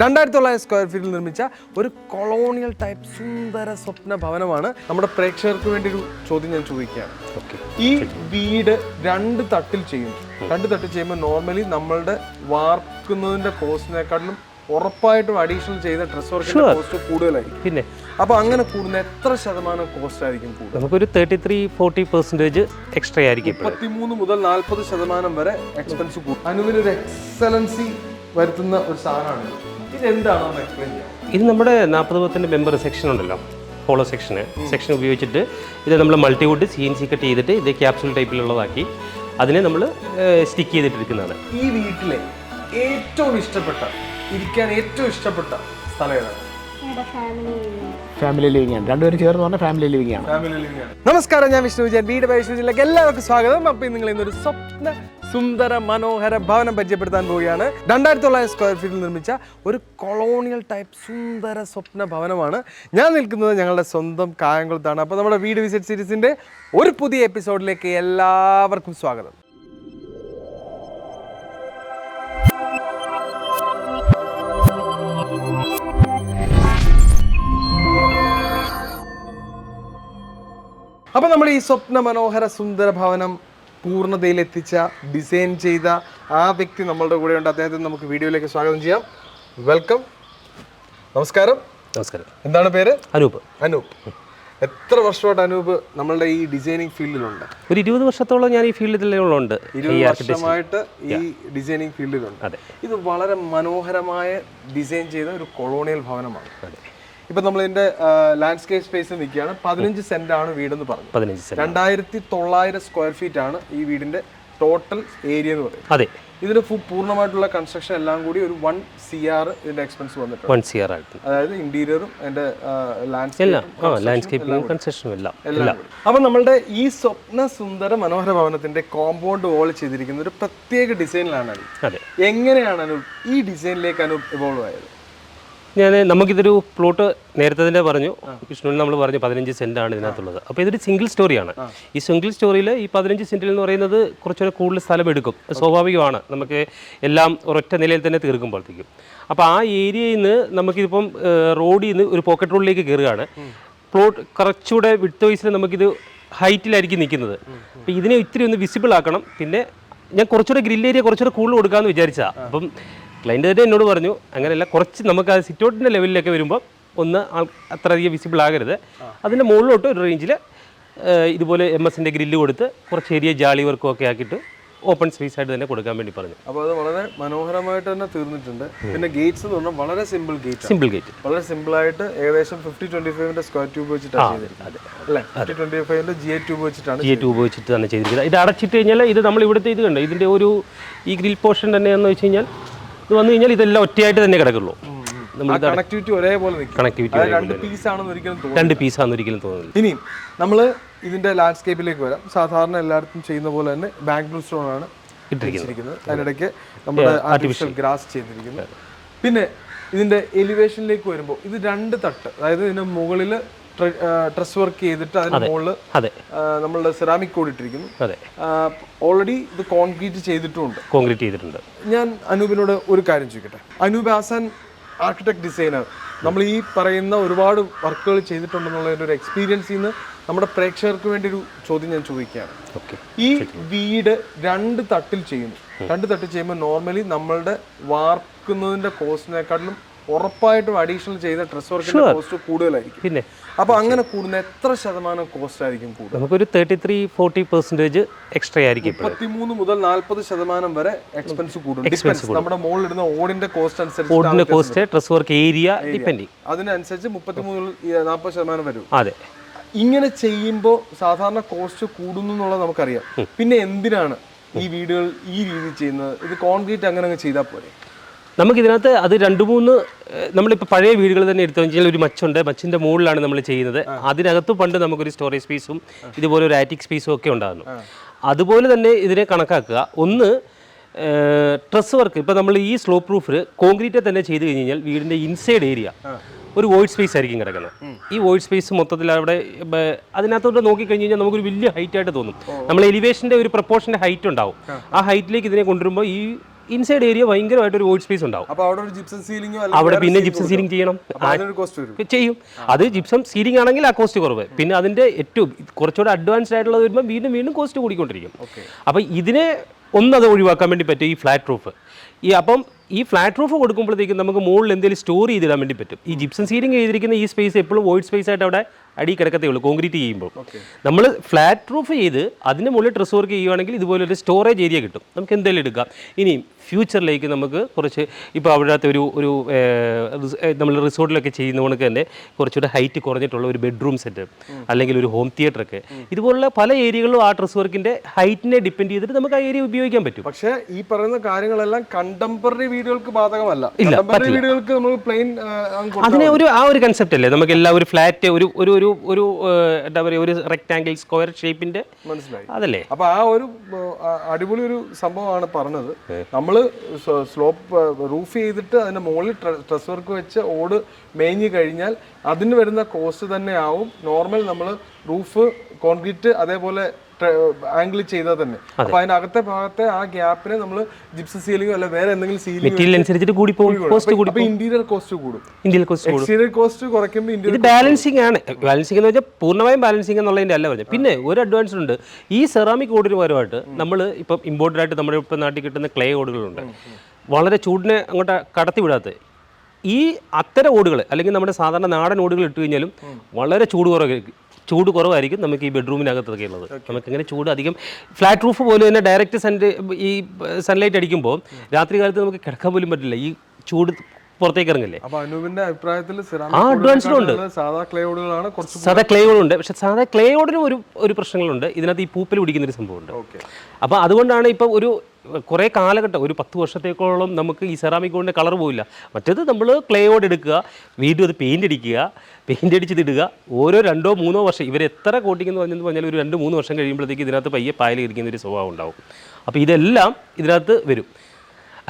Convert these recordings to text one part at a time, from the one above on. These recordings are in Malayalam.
2900 സ്ക്വയർ ഫീറ്റിൽ നിർമ്മിച്ച ഒരു കൊളോണിയൽ ടൈപ്പ് സുന്ദര സ്വപ്ന ഭവനമാണ്. നമ്മുടെ പ്രേക്ഷകർക്ക് വേണ്ടി ഒരു ചോദ്യം ഞാൻ ചോദിക്കുകയാണ്. ഈ വീട് രണ്ട് തട്ടിൽ ചെയ്യുമ്പോൾ നോർമലി നമ്മളുടെ വാർക്കുന്നതിന്റെ കോസ്റ്റിനെക്കാട്ടിലും ഉറപ്പായിട്ടും അഡീഷണൽ ചെയ്ത ഡ്രസ് വർക്കിന്റെ കോസ്റ്റ് കൂടുതലായിരിക്കും. പിന്നെ അപ്പൊ അങ്ങനെ കൂടുന്ന എത്ര ശതമാനം കോസ്റ്റ് ആയിരിക്കും കൂടുതൽ? നമുക്കൊരു 33-40% എക്സ്ട്രാ ആയിരിക്കും. 33 മുതൽ 40% വരെ എക്സ്പെൻസ് കൂടും. അനുവിനൊരു എക്സലൻസി വരുത്തുന്ന ഒരു സാധനമാണ്. ഇതെന്താണെന്ന് എക്സ്പ്ലെയിൻ ചെയ്യാം. ഇത് നമ്മുടെ 40 മെമ്പർ സെക്ഷൻ ഉണ്ടല്ലോ, ഹോളോ സെക്ഷൻ ഉപയോഗിച്ചിട്ട് ഇത് നമ്മൾ മൾട്ടിവുഡ് CNC കട്ട് ചെയ്തിട്ട് ഇത് ക്യാപ്സൂൾ ടൈപ്പിലുള്ളതാക്കി അതിനെ നമ്മൾ സ്റ്റിക്ക് ചെയ്തിട്ടിരിക്കുന്നതാണ്. ഈ വീട്ടിലെ ഏറ്റവും ഇഷ്ടപ്പെട്ട ഇരിക്കാൻ ഏറ്റവും ഇഷ്ടപ്പെട്ട സ്ഥലം ഏതാണ്? ഫാമിലി ലിവിംഗ് ആണ്. രണ്ടുപേരും ചേർന്ന് പറഞ്ഞാൽ ഫാമിലി ലിവിംഗ് ആണ്. നമസ്കാരം, ഞാൻ വിഷ്ണു വിജയൻ, വീട് ബൈ വിഷ്ണുവിലേക്ക് എല്ലാവർക്കും സ്വാഗതം. അപ്പോൾ നിങ്ങൾ ഇന്നൊരു സ്വപ്ന സുന്ദര മനോഹര ഭവനം പരിചയപ്പെടുത്താൻ പോവുകയാണ്. 2900 സ്ക്വയർ ഫീറ്റിൽ നിർമ്മിച്ച ഒരു കൊളോണിയൽ ടൈപ്പ് സുന്ദര സ്വപ്ന ഭവനമാണ്. ഞാൻ നിൽക്കുന്നത് ഞങ്ങളുടെ സ്വന്തം കായംകുളത്താണ്. അപ്പോൾ നമ്മുടെ വീട് വിസിറ്റ് സീരീസിൻ്റെ ഒരു പുതിയ എപ്പിസോഡിലേക്ക് എല്ലാവർക്കും സ്വാഗതം. അപ്പോൾ നമ്മൾ ഈ സ്വപ്ന മനോഹര സുന്ദര ഭവനം പൂർണ്ണതയിലെത്തിച്ച ഡിസൈൻ ചെയ്ത ആ വ്യക്തി നമ്മളുടെ കൂടെയുണ്ട്. അദ്ദേഹത്തെ നമുക്ക് വീഡിയോയിലേക്ക് സ്വാഗതം ചെയ്യാം. വെൽക്കം. നമസ്കാരം. നമസ്കാരം. എന്താണ് പേര്? അനൂപ്. അനൂപ്, എത്ര വർഷമായിട്ട് അനൂപ് നമ്മളുടെ ഈ ഡിസൈനിങ് ഫീൽഡിലുണ്ട്? ഒരു 20 വർഷത്തോളം ഞാൻ ഈ ഫീൽഡിലുണ്ട്. 20 വർഷമായിട്ട് ഈ ഡിസൈനിങ് ഫീൽഡിലുണ്ട്. അതെ. ഇത് വളരെ മനോഹരമായ ഡിസൈൻ ചെയ്ത ഒരു കൊളോണിയൽ ഭവനമാണ്. അതെ. ഇപ്പൊ നമ്മൾ ഇതിന്റെ ലാൻഡ്സ്കേപ്പ് സ്പേസിൽ നിൽക്കുകയാണ്. 15 സെന്റ് ആണ് വീടെന്ന് പറഞ്ഞു. 2900 സ്ക്വയർ ഫീറ്റ് ആണ് ഈ വീടിന്റെ ടോട്ടൽ ഏരിയ എന്ന് പറയുന്നത്. അതെ. ഇതിന് പൂർണ്ണമായിട്ടുള്ള കൺസ്ട്രക്ഷൻ എല്ലാം കൂടി ഒരു 1 CR ഇതിന്റെ എക്സ്പെൻസ് വന്നിട്ടുണ്ട്. 1 CR ആയിട്ട്, അതായത് ഇന്റീരിയറും അതിന്റെ ലാൻഡ്സ്കേപ്പിംഗ് കൺസ്ട്രക്ഷനും എല്ലാം. അപ്പൊ നമ്മളുടെ ഈ സ്വപ്ന സുന്ദര മനോഹര ഭവനത്തിന്റെ കോമ്പൗണ്ട് വാൾ ചെയ്തിരിക്കുന്ന ഒരു പ്രത്യേക ഡിസൈനിലാണ്. അതെ. എങ്ങനെയാണ് അനൂപ് ഈ ഡിസൈനിലേക്ക് ഇവോൾവ് ആയത്? നമുക്കിതൊരു പ്ലോട്ട് നേരത്തെ തന്നെ പറഞ്ഞു, വിഷ്ണുവിന് നമ്മൾ പറഞ്ഞു 15 സെന്റ് ആണ് ഇതിനകത്തുള്ളത്. അപ്പോൾ ഇതൊരു സിംഗിൾ സ്റ്റോറിയാണ്. ഈ സിംഗിൾ സ്റ്റോറിയിൽ ഈ 15 സെന്റിൽ എന്ന് പറയുന്നത് കുറച്ചുകൂടെ കൂടുതൽ സ്ഥലം എടുക്കും. സ്വാഭാവികമാണ്, നമുക്ക് എല്ലാം ഒരൊറ്റ നിലയിൽ തന്നെ തീർക്കുമ്പോഴത്തേക്കും. അപ്പോൾ ആ ഏരിയയിൽ നിന്ന് നമുക്കിതിപ്പം റോഡിൽ നിന്ന് ഒരു പോക്കറ്റ് റോഡിലേക്ക് കയറുകയാണ്. പ്ലോട്ട് കുറച്ചുകൂടെ വിഡ്ത്ത് വൈസിൽ നമുക്കിത് ഹൈറ്റിലായിരിക്കും നിൽക്കുന്നത്. അപ്പോൾ ഇതിനെ ഇത്തിരി ഒന്ന് വിസിബിൾ ആക്കണം. പിന്നെ ഞാൻ കുറച്ചുകൂടെ ഗ്രിൽ ഏരിയ കുറച്ചുകൂടെ കൂടുതൽ കൊടുക്കാമെന്ന് വിചാരിച്ചാൽ. അപ്പം ക്ലൈൻറ്റ് തന്നെ എന്നോട് പറഞ്ഞു അങ്ങനെയല്ല, കുറച്ച് നമുക്ക് ആ സിറ്റൗട്ടിൻ്റെ ലെവലിലൊക്കെ വരുമ്പോൾ ഒന്ന് അത്രയധികം വിസിബിൾ ആകരുത്. അതിൻ്റെ മുകളിലോട്ട് ഒരു റേഞ്ചിൽ ഇതുപോലെ MS-ൻ്റെ ഗ്രില്ല് കൊടുത്ത് കുറച്ച് ഏരിയ ജാളി വർക്കും ഒക്കെ ആക്കിയിട്ട് ഓപ്പൺ സ്പേസ് ആയിട്ട് തന്നെ കൊടുക്കാൻ വേണ്ടി പറഞ്ഞു. അപ്പോൾ അത് വളരെ മനോഹരമായിട്ട് തന്നെ തീർന്നിട്ടുണ്ട്. പിന്നെ ഗേറ്റ്സ് എന്ന് പറഞ്ഞാൽ വളരെ സിമ്പിൾ ഗേറ്റ്, വളരെ സിമ്പിൾ ആയിട്ട് ഏകദേശം 5025 സ്ക്വയർ ട്യൂബ് വെച്ചിട്ടാണ് ചെയ്തിരിക്കുന്നത് അല്ലേ? 5025 GA ട്യൂബ് വെച്ചിട്ട് തന്നെ ചെയ്തിരിക്കുന്നത്. ഇത് അടച്ചിട്ട് കഴിഞ്ഞാൽ ഇത് നമ്മൾ ഇവിടുത്തെ ഇത് കണ്ടോ, ഇതിൻ്റെ ഒരു ഈ ഗ്രിൽ പോർഷൻ തന്നെയാണെന്ന് വെച്ച് കഴിഞ്ഞാൽ ഇത് വന്നു കഴിഞ്ഞാൽ ഇതെല്ലാം ഒറ്റയായിട്ട് തന്നെ കിടക്കുള്ളൂ. കണക്ടിവിറ്റി ഒരേപോലെ രണ്ട് പീസാണെന്ന് ഒരിക്കലും തോന്നുന്നില്ല. ഇനി നമ്മൾ ഇതിന്റെ ലാൻഡ്സ്കേപ്പിലേക്ക് വരാം. സാധാരണ എല്ലായിടത്തും ചെയ്യുന്ന പോലെ തന്നെ ബാംഗ്ലൂർ സ്റ്റോൺ ആണ് ഇട്ടിരിക്കുന്നത്. അതിനിടയ്ക്ക് നമ്മുടെ ആർട്ടിഫിഷ്യൽ ഗ്രാസ് ചെയ്തിരിക്കുന്നത്. പിന്നെ ഇതിന്റെ എലിവേഷനിലേക്ക് വരുമ്പോൾ ഇത് 2 തട്ട്, അതായത് ഇതിന്റെ മുകളിൽ ഡ്രസ് വർക്ക് ചെയ്തിട്ട് അതിന്റെ മുകളിൽ നമ്മളുടെ സെറാമിക് കോഡ് ഇട്ടിരിക്കുന്നു. ഓൾറെഡി ഇത് കോൺക്രീറ്റ് ചെയ്തിട്ടുണ്ട്. ഞാൻ അനൂപിനോട് ഒരു കാര്യം ചോദിക്കട്ടെ. അനൂപ് ആസാൻ ആർക്കിടെക്ട് ഡിസൈനർ, നമ്മൾ ഈ പറയുന്ന ഒരുപാട് വർക്കുകൾ ചെയ്തിട്ടുണ്ടെന്നുള്ളതിൻ്റെ ഒരു എക്സ്പീരിയൻസിൽ നിന്ന് നമ്മുടെ പ്രേക്ഷകർക്ക് വേണ്ടി ഒരു ചോദ്യം ഞാൻ ചോദിക്കുകയാണ്. ഈ വീട് രണ്ട് തട്ടിൽ ചെയ്യുമ്പോൾ നോർമലി നമ്മളുടെ വാർക്കുന്നതിന്റെ കോസ്റ്റിനെക്കാട്ടിലും ഉറപ്പായിട്ടും അഡീഷണൽ ചെയ്ത ഡ്രസ് വർക്കിന്റെ കോസ്റ്റ് കൂടുതലായിരിക്കും. പിന്നെ അപ്പൊ അങ്ങനെ കൂടുന്ന എത്ര ശതമാനം കോസ്റ്റ് ആയിരിക്കും കൂടുതൽ? നമുക്കൊരു 33-40% എക്സ്ട്രാ ആയിരിക്കും. 33 മുതൽ 40% വരെ എക്സ്പെൻസ് കൂടും. നമ്മുടെ മുകളിൽ ഇടുന്ന ഓടിന്റെ കോസ്റ്റ് അനുസരിച്ച് ഡ്രസ് വർക്ക് ഏരിയ ഡിപെൻഡിങ് അതിനനുസരിച്ച് 33 മുതൽ 40% വരും. അതെ. ഇങ്ങനെ ചെയ്യുമ്പോൾ സാധാരണ കോസ്റ്റ് കൂടുന്നു എന്നുള്ളത് നമുക്കറിയാം. പിന്നെ എന്തിനാണ് ഈ വീടുകൾ ഈ രീതിയിൽ ചെയ്യുന്നത്? ഇത് കോൺക്രീറ്റ് അങ്ങനെ ചെയ്താൽ പോലെ നമുക്കിതിനകത്ത് അത് 2-3 നമ്മളിപ്പോൾ പഴയ വീടുകൾ തന്നെ എടുത്തു കഴിഞ്ഞാൽ ഒരു മച്ചുണ്ട്, മച്ചിൻ്റെ മുകളിലാണ് നമ്മൾ ചെയ്യുന്നത്. അതിനകത്ത് പണ്ട് നമുക്കൊരു സ്റ്റോറേജ് സ്പേസും ഇതുപോലെ ഒരു ആറ്റിക് സ്പേസും ഒക്കെ ഉണ്ടായിരുന്നു. അതുപോലെ തന്നെ ഇതിനെ കണക്കാക്കുക. ഒന്ന്, ഡ്രസ് വർക്ക് ഇപ്പോൾ നമ്മൾ ഈ സ്ലോ പ്രൂഫിൽ കോൺക്രീറ്റ് തന്നെ ചെയ്ത് കഴിഞ്ഞാൽ വീടിൻ്റെ ഇൻസൈഡ് ഏരിയ ഒരു വോയിഡ് സ്പേസ് ആയിരിക്കും കിടക്കുന്നത്. ഈ വോയിഡ് സ്പേസ് മൊത്തത്തിൽ അവിടെ അതിനകത്തോട്ട് നോക്കിക്കഴിഞ്ഞ് കഴിഞ്ഞാൽ നമുക്കൊരു വലിയ ഹൈറ്റ് ആയിട്ട് തോന്നും. നമ്മൾ എലിവേഷൻ്റെ ഒരു പ്രപ്പോർഷൻ്റെ ഹൈറ്റ് ഉണ്ടാവും. ആ ഹൈറ്റിലേക്ക് ഇതിനെ കൊണ്ടുവരുമ്പോൾ ഈ ഇൻസൈഡ് ഏരിയ ഭയങ്കരമായിട്ട് ഒരു വോയിഡ് സ്പേസ് ഉണ്ടാവും. അവിടെ പിന്നെ ജിപ്സം സീലിംഗ് ചെയ്യണം, ചെയ്യും. അത് ജിപ്സം സീലിംഗ് ആണെങ്കിൽ ആ കോസ്റ്റ് കുറവ്. പിന്നെ അതിന്റെ ഏറ്റവും കുറച്ചുകൂടെ അഡ്വാൻസ്ഡ് ആയിട്ടുള്ളത് വരുമ്പോൾ വീണ്ടും കോസ്റ്റ് കൂടിക്കൊണ്ടിരിക്കും. അപ്പം ഇതിനെ ഒന്നത് ഒഴിവാക്കാൻ വേണ്ടി പറ്റും ഈ ഫ്ലാറ്റ് റൂഫ്. അപ്പം ഈ ഫ്ലാറ്റ് റൂഫ് കൊടുക്കുമ്പോഴത്തേക്കും നമുക്ക് മുകളിൽ എന്തെങ്കിലും സ്റ്റോർ ചെയ്തിടാൻ വേണ്ടി പറ്റും. ഈ ജിപ്സം സീലിംഗ് ചെയ്തിരിക്കുന്ന ഈ സ്പേസ് എപ്പോഴും വോയിഡ് സ്പേസ് ആയിട്ട് അവിടെ അടി കിടക്കത്തേ ഉള്ളൂ. കോൺക്രീറ്റ് ചെയ്യുമ്പോൾ നമ്മൾ ഫ്ലാറ്റ് റൂഫ് ചെയ്ത് അതിന് മുകളിൽ ഡ്രസ് വർക്ക് ചെയ്യുകയാണെങ്കിൽ ഇതുപോലൊരു സ്റ്റോറേജ് ഏരിയ കിട്ടും. നമുക്ക് എന്തെങ്കിലും എടുക്കാം. ഇനി ഫ്യൂച്ചറിലേക്ക് നമുക്ക് കുറച്ച് ഇപ്പോൾ അവിടുത്തെ ഒരു നമ്മൾ റിസോർട്ടിലൊക്കെ ചെയ്യുന്ന കണക്ക് തന്നെ കുറച്ചുകൂടെ ഹൈറ്റ് കുറഞ്ഞിട്ടുള്ള ഒരു ബെഡ്റൂം സെറ്റ് അല്ലെങ്കിൽ ഒരു ഹോം തിയേറ്ററൊക്കെ ഇതുപോലുള്ള പല ഏരിയകളിലും ആ ഡ്രസ് വർക്കിൻ്റെ ഹൈറ്റിനെ ഡിപ്പെൻഡ് ചെയ്തിട്ട് നമുക്ക് ആ ഏരിയ ഉപയോഗിക്കാൻ പറ്റും. പക്ഷേ ഈ പറയുന്ന കാര്യങ്ങളെല്ലാം കണ്ടംപററി വീടുകൾക്ക് ബാധകമല്ല. കണ്ടംപററി വീടുകൾക്ക് നമ്മൾ പ്ലെയിൻ അതിനെ ആ ഒരു കൺസെപ്റ്റ് അല്ലേ നമുക്ക് എല്ലാം ഒരു ഫ്ലാറ്റ് ഒരു എന്താ പറയുക ഒരു റെക്ടാങ്കിൾ സ്ക്വയർ ഷേപ്പിന്റെ മനസ്സിലായി അതല്ലേ. അപ്പൊ ആ ഒരു അടിപൊളി ഒരു സംഭവമാണ് പറഞ്ഞത്. നമ്മൾ സ്ലോപ്പ് റൂഫ് ചെയ്തിട്ട് അതിന്റെ മുകളിൽ ട്രസ് വർക്ക് വെച്ച് ഓട് മേഞ്ഞു കഴിഞ്ഞാൽ അതിന് വരുന്ന കോസ്റ്റ് തന്നെ ആവും നോർമൽ നമ്മൾ റൂഫ് കോൺക്രീറ്റ് അതേപോലെ ആംഗിൾ ചെയ്താൽ തന്നെ. അപ്പൊ അതിനകത്തെ ഭാഗത്തെ ആ ഗ്യാപ്പിനെ നമ്മൾ ജിപ്സം സീലിംഗോ അല്ല വേറെ എന്തെങ്കിലും സീലിംഗ് ഇന്റീരിയർ കോസ്റ്റ് കൂടും. എക്സ്റ്റീരിയർ കോസ്റ്റ് കുറയ്ക്കുമ്പോൾ ഇത് ബാലൻസിംഗ് ആണ്. ബാലൻസിംഗ് എന്ന് വെച്ചാൽ പൂർണ്ണമായും ബാലൻസിംഗ് എന്നുള്ളതിന്റെ അല്ല പറഞ്ഞത്. പിന്നെ ഒരു അഡ്വാൻസ് ഉണ്ട്. ഈ സെറാമിക് ഓടിന് പകരമായിട്ട് നമ്മൾ ഇപ്പം ഇമ്പോർട്ടഡ് ആയിട്ട് നമ്മുടെ ഇപ്പം നാട്ടിൽ കിട്ടുന്ന ക്ലേ ഓടുകളുണ്ട്. വളരെ ചൂടിനെ അങ്ങോട്ട് കടത്തി വിടാത്ത ഈ അത്തരം ഓടുകൾ അല്ലെങ്കിൽ നമ്മുടെ സാധാരണ നാടൻ ഓടുകൾ ഇട്ട് കഴിഞ്ഞാലും വളരെ ചൂട് കുറവായിരിക്കും നമുക്ക് ഈ ബെഡ്റൂമിനകത്തൊക്കെ ഉള്ളത്. നമുക്ക് ഇങ്ങനെ ചൂട് അധികം ഫ്ലാറ്റ് റൂഫ് പോലെ തന്നെ ഡയറക്റ്റ് ഈ സൺലൈറ്റ് അടിക്കുമ്പോൾ രാത്രി കാലത്ത് നമുക്ക് കിടക്കാൻ പോലും പറ്റില്ല. ഈ ചൂട് പുറത്തേക്ക് ഇറങ്ങില്ലേ. അഡ്വാൻസ്ഡ് ഉണ്ട്. സാധാ ക്ലേ ഓടുണ്ട്. പക്ഷെ സാധാ ക്ലേ ഓടിനും ഒരു പ്രശ്നങ്ങളുണ്ട്. ഇതിനകത്ത് ഈ പൂപ്പൽ പിടിക്കുന്നൊരു സംഭവമുണ്ട്. അപ്പോൾ അതുകൊണ്ടാണ് ഇപ്പം ഒരു കുറേ കാലഘട്ടം ഒരു 10 വർഷത്തേക്കോളം നമുക്ക് ഈ സെറാമിക് ഓടിൻ്റെ കളർ പോയില്ല. മറ്റേത് നമ്മൾ ക്ലേ ഓട് എടുക്കുക, വീണ്ടും അത് പെയിൻ്റ് അടിച്ചിടുക. ഓരോ 2-3 വർഷം ഇവർ എത്ര കോട്ടിംഗ് എന്ന് പറഞ്ഞാൽ ഒരു 2-3 വർഷം കഴിയുമ്പോഴത്തേക്ക് ഇതിനകത്ത് പയ്യെ പായൽ ഇരിക്കുന്ന ഒരു സ്വഭാവം ഉണ്ടാവും. അപ്പോൾ ഇതെല്ലാം ഇതിനകത്ത് വരും.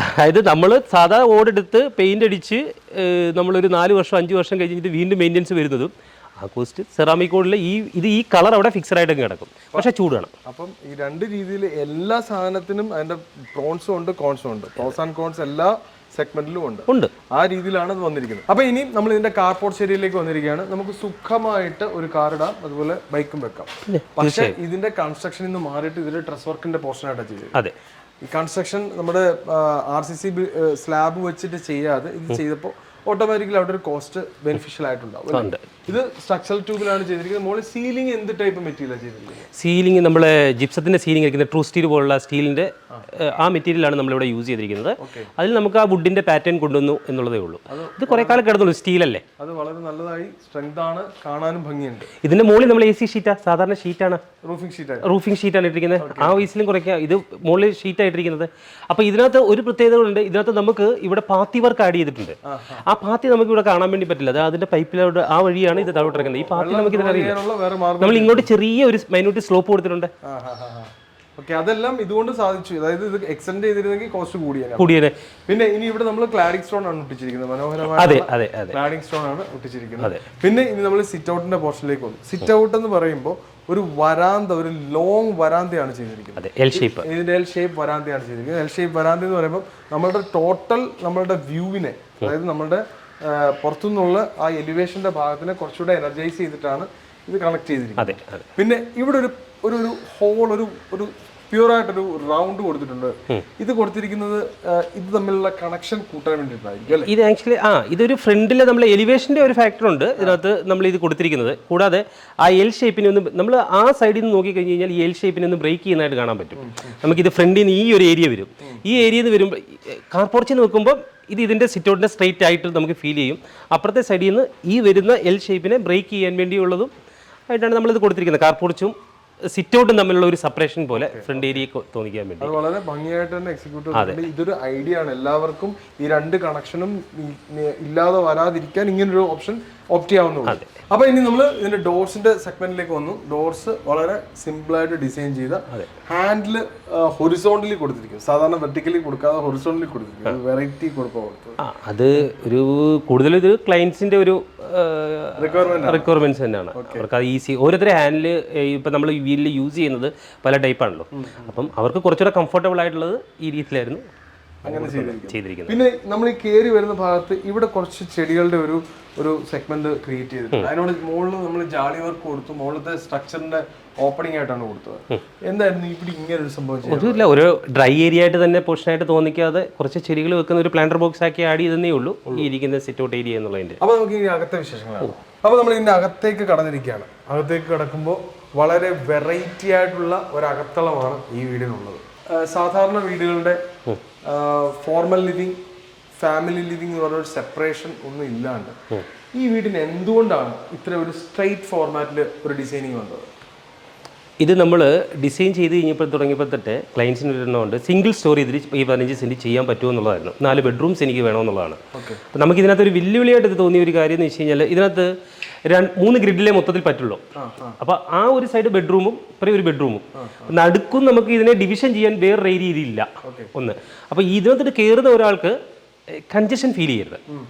അതായത് നമ്മൾ സാധാ ഓടെടുത്ത് പെയിൻ്റ് അടിച്ച് നമ്മളൊരു 4 വർഷം 5 വർഷം കഴിഞ്ഞിട്ട് വീണ്ടും മെയിൻ്റെനൻസ് വരുന്നതും ആ കോസ്റ്റ് സെറാമിക് ഓടിൽ ഈ കളർ അവിടെ ഫിക്സഡ് ആയിട്ട് കിടക്കും. പക്ഷേ ചൂട് വേണം. അപ്പം ഈ രണ്ട് രീതിയിൽ എല്ലാ സാധനത്തിനും അതിൻ്റെ പ്രോൺസും ഉണ്ട് കോൺസും ഉണ്ട്. പ്രോസ് ആൻഡ് കോൺസ് എല്ലാ സെഗ്മെന്റിലും ഉണ്ട്. ആ രീതിയിലാണ് ഇത് വന്നിരിക്കുന്നത്. അപ്പൊ ഇനി നമ്മൾ ഇതിന്റെ കാർപോർട്ട് ഏരിയയിലേക്ക് വന്നിരിക്കുകയാണ്. നമുക്ക് സുഖമായിട്ട് ഒരു കാർ ഇടാം, അതുപോലെ ബൈക്കും വെക്കാം. പക്ഷേ ഇതിന്റെ കൺസ്ട്രക്ഷനിൽ നിന്ന് മാറിയിട്ട് ഇതിന്റെ ഡ്രസ് വർക്കിന്റെ പോർഷനായിട്ടാണ് ചെയ്തത്. അതെ, ഈ കൺസ്ട്രക്ഷൻ നമ്മുടെ RCC സ്ലാബ് വെച്ചിട്ട് ചെയ്യാതെ ഇത് ചെയ്തപ്പോൾ ഓട്ടോമാറ്റിക്കലി അവിടെ ഒരു കോസ്റ്റ് ബെനിഫിഷ്യൽ ആയിട്ടുണ്ടാവും. ഇത് സ്ട്രക്ചറൽ ട്യൂബിലാണ് ചെയ്തിരിക്കുന്നത്. മുകളിൽ സീലിംഗ് എന്ത് ടൈപ്പ് മെറ്റീരിയലാണ് ചെയ്തിരിക്കുന്നത്? സീലിംഗ് നമ്മൾ ജിപ്സത്തിന്റെ സീലിംഗ് ആയിരിക്കുന്നത് ട്രൂ സ്റ്റീൽ പോലുള്ള സ്റ്റീലിന്റെ ആ മെറ്റീരിയലാണ് നമ്മളിവിടെ യൂസ് ചെയ്തിരിക്കുന്നത്. അതിൽ നമുക്ക് ആ വുഡിന്റെ പാറ്റേൺ കൊണ്ടുവന്നു എന്നുള്ളതേ ഉള്ളൂ. ഇത് കുറെ കാലം കിടന്നുള്ളൂ. സ്റ്റീലല്ലേ, അത് വളരെ നല്ലതായി സ്ട്രെങ്ത് ആണ്, കാണാനും ഭംഗിയുണ്ട്. ഇതിന്റെ മുകളിൽ നമ്മൾ AC ഷീറ്റാ, സാധാരണ ഷീറ്റാണ്, റൂഫിംഗ് ഷീറ്റാണ് ഇട്ടിരിക്കുന്നത്. ആ വയസ്സിലും കുറയ്ക്കുക. ഇത് മുകളിൽ ഷീറ്റായിട്ടിരിക്കുന്നത്. അപ്പോൾ ഇതിനകത്ത് ഒരു പ്രത്യേകതകളുണ്ട്. ഇതിനകത്ത് നമുക്ക് ഇവിടെ പാത്തി വർക്ക് ആഡ് ചെയ്തിട്ടുണ്ട്. ആ പാത്തി നമുക്ക് ഇവിടെ കാണാൻ വേണ്ടി പറ്റില്ല. അത് അതിന്റെ പൈപ്പിലോട്ട് ആ വഴിയാണ് ഇത് താഴോട്ട് ഇറങ്ങുന്നത്. ഈ പാത്തി നമുക്ക് ഇതിനറിയില്ല. നമ്മൾ ഇങ്ങോട്ട് ചെറിയ ഒരു മൈന്യൂട്ട് സ്ലോപ്പ് കൊടുത്തിട്ടുണ്ട്. അതെല്ലാം ഇതുകൊണ്ട് സാധിച്ചു. അതായത് ഇത് എക്സ്റ്റെൻഡ് ചെയ്തിരുന്നെങ്കിൽ കോസ്റ്റ് കൂടിയാണ്. പിന്നെ ഇനി ഇവിടെ നമ്മൾ ക്ലാഡിംഗ് സ്റ്റോൺ ആണ് ഒട്ടിച്ചിരിക്കുന്നത്. മനോഹരമായ ക്ലാഡിംഗ് സ്റ്റോൺ ആണ് ഒട്ടിച്ചിരിക്കുന്നത്. പിന്നെ ഇനി നമ്മൾ സിറ്റ് ഔട്ടിന്റെ പോർഷനിലേക്ക് വന്നു. സിറ്റ് ഔട്ട് എന്ന് പറയുമ്പോൾ ഒരു വരാന്ത, ഒരു ലോങ് വരാന്തയാണ് ചെയ്തിരിക്കുന്നത്. ഇതിന്റെ എൽ ഷേപ്പ് വരാന്തയാണ് ചെയ്തിരിക്കുന്നത്. എൽ ഷേപ്പ് വരാന്ത എന്ന് പറയുമ്പോൾ നമ്മളുടെ ടോട്ടൽ നമ്മളുടെ വ്യൂവിനെ, അതായത് നമ്മളുടെ പുറത്തുനിന്നുള്ള ആ എലിവേഷന്റെ ഭാഗത്തിനെ കുറച്ചുകൂടെ എനർജൈസ് ചെയ്തിട്ടാണ് ഇത് കണക്ട് ചെയ്തിരിക്കുന്നത്. പിന്നെ ഇവിടെ ഒരു ഹോൾ, ഒരു പ്യൂർ ആയിട്ടൊരു റൗണ്ട് കൊടുത്തിട്ടുണ്ട്. ഇത് കൊടുത്തിരിക്കുന്നത് ഇത് തമ്മിലുള്ള കണക്ഷൻ കൂട്ടാൻ വേണ്ടിയിട്ടായിരിക്കും. ഇത് ആക്ച്വലി ഇതൊരു ഫ്രണ്ടിൽ നമ്മൾ എലിവേഷന്റെ ഒരു ഫാക്ടർ ഉണ്ട് ഇതിനകത്ത് നമ്മൾ ഇത് കൊടുത്തിരിക്കുന്നത്. കൂടാതെ ആ എൽ ഷേപ്പിനെ ഒന്ന് നമ്മൾ ആ സൈഡിൽ നിന്ന് നോക്കി കഴിഞ്ഞ് കഴിഞ്ഞാൽ ഈ എൽ ഷേപ്പിനെ ഒന്ന് ബ്രേക്ക് ചെയ്യുന്നതായിട്ട് കാണാൻ പറ്റും. നമുക്കിത് ഫ്രണ്ടിൽ നിന്ന് ഈ ഒരു ഏരിയ വരും. ഈ ഏരിയയിൽ നിന്ന് വരുമ്പോൾ കാർ പോർച്ചിൽ നോക്കുമ്പോൾ ഇതിന്റെ സിറ്റ് ഔട്ടിന്റെ സ്ട്രെയിറ്റ് ആയിട്ട് നമുക്ക് ഫീൽ ചെയ്യും. അപ്പുറത്തെ സൈഡിൽ നിന്ന് ഈ വരുന്ന എൽ ഷേപ്പിനെ ബ്രേക്ക് ചെയ്യാൻ വേണ്ടിയുള്ളതും ആയിട്ടാണ് നമ്മളിത് കൊടുത്തിരിക്കുന്നത്. കാർ പോർച്ചും സിറ്റ് ഔട്ടും തമ്മിലുള്ള ഒരു സെപ്പറേഷൻ പോലെ ഫ്രണ്ട് ഏരിയ തോന്നിക്കാൻ വേണ്ടി അത് വളരെ ഭംഗിയായിട്ട് തന്നെ എക്സിക്യൂട്ട് ചെയ്തിട്ടുണ്ട്. ഇതൊരു ഐഡിയ ആണ്. എല്ലാവർക്കും ഈ രണ്ട് കണക്ഷനും ഇല്ലാതെ വരാതിരിക്കാൻ ഇങ്ങനൊരു ഓപ്ഷൻ ഓപ്റ്റ് ചെയ്യാവുന്നതാണ്. അപ്പൊ ഇനി നമ്മൾ ഇതിന്റെ ഡോർസിന്റെ സെഗ്മെന്റിലേക്ക് വന്നു. ഡോർസ് വളരെ സിമ്പിൾ ആയിട്ട് ഡിസൈൻ ചെയ്ത, ഹാൻഡില് ഹൊറിസോണ്ടലി കൊടുത്തിരിക്കും. സാധാരണ വെർട്ടിക്കലി കൊടുക്കാതെ ഹൊറിസോണ്ടലി കൊടുത്തിരിക്കും. വെറൈറ്റി കൊടുക്കുക. അത് ഒരു കൂടുതൽ ഇത് ക്ലയൻസിന്റെ ഒരു റിക്വയർമെന്റ്സ് തന്നെയാണ്. അവർക്ക് അത് ഈസി ഓരോരുത്തരെ ഹാൻഡിൽ ഇപ്പം നമ്മൾ വീട്ടിൽ യൂസ് ചെയ്യുന്നത് പല ടൈപ്പാണല്ലോ. അപ്പം അവർക്ക് കുറച്ചുകൂടെ കംഫർട്ടബിൾ ആയിട്ടുള്ളത് ഈ രീതിയിലായിരുന്നു ചെയ്തിരിക്കുന്നത്. പിന്നെ നമ്മൾ ഈ കയറി വരുന്ന ഭാഗത്ത് ഇവിടെ കുറച്ച് ചെടികളുടെ ഒരു സെഗ്മെന്റ് ക്രിയേറ്റ് ചെയ്തിട്ടുണ്ട്. അതിനോട് മുകളിൽ നമ്മൾ ജാളി വർക്ക് കൊടുത്തു, മുകളിലത്തെ സ്ട്രക്ചറിന്റെ ഓപ്പണിംഗ് ആയിട്ടാണ് കൊടുത്തത്. എന്തായിരുന്നു ഇവിടെ ഇങ്ങനെ ഒരു സംഭവം? ഒന്നുമില്ല, ഒരു ഡ്രൈ ഏരിയ ആയിട്ട് തന്നെ പോർഷനായിട്ട് തോന്നിക്കാതെ കുറച്ച് ചെടികൾ വെക്കുന്ന ഒരു പ്ലാന്റർ ബോക്സ് ആക്കി ആഡ് ചെയ്തേ ഉള്ളൂ ഈ ഇരിക്കുന്ന സിറ്റ് ഔട്ട് ഏരിയ എന്നുള്ളതിന്റെ. അപ്പൊ നമുക്ക് ഈ അകത്തെ വിശേഷങ്ങളാണ്. അപ്പൊ നമ്മൾ ഇതിന്റെ അകത്തേക്ക് കടന്നിരിക്കുകയാണ്. അകത്തേക്ക് കടക്കുമ്പോൾ വളരെ വെറൈറ്റി ആയിട്ടുള്ള ഒരു അകത്തളമാണ് ഈ വീടിനുള്ളത്. സാധാരണ വീടുകളുടെ ഫോർമൽ ലിവിങ്, ഫാമിലി ലിവിങ് എന്ന് പറഞ്ഞ ഒരു സെപ്പറേഷൻ ഒന്നും ഇല്ലാണ്ട് ഈ വീടിന് എന്തുകൊണ്ടാണ് ഇത്ര ഒരു സ്ട്രൈറ്റ് ഫോർമാറ്റിൽ ഒരു ഡിസൈനിങ് വന്നത്? ഇത് നമ്മൾ ഡിസൈൻ ചെയ്ത് തുടങ്ങിയപ്പോൾ തൊട്ട് ക്ലയൻസിന് വരുന്നതുകൊണ്ട് സിംഗിൾ സ്റ്റോറി ഇതിൽ ഈ 15 സെൻറ്റ് ചെയ്യാൻ പറ്റുമോ എന്നുള്ളതായിരുന്നു. 4 ബെഡ്റൂംസ് എനിക്ക് വേണമെന്നുള്ളതാണ്. അപ്പോൾ നമുക്ക് ഇതിനകത്ത് ഒരു വെല്ലുവിളിയായിട്ട് ഇത് തോന്നിയ ഒരു കാര്യം എന്ന് വെച്ച് കഴിഞ്ഞാൽ ഇതിനകത്ത് 3 ഗ്രിഡിലെ മൊത്തത്തിൽ പറ്റുള്ളൂ. അപ്പോൾ ആ ഒരു സൈഡ് ബെഡ്റൂമും ഇപ്പറേ ഒരു ബെഡ്റൂമും നടുക്കും നമുക്ക് ഇതിനെ ഡിവിഷൻ ചെയ്യാൻ വേറൊരു ഏരിയയിലില്ല ഒന്ന്. അപ്പോൾ ഇതിനകത്ത് കയറുന്ന ഒരാൾക്ക് കൺജഷൻ ഫീൽ ചെയ്യരുത്.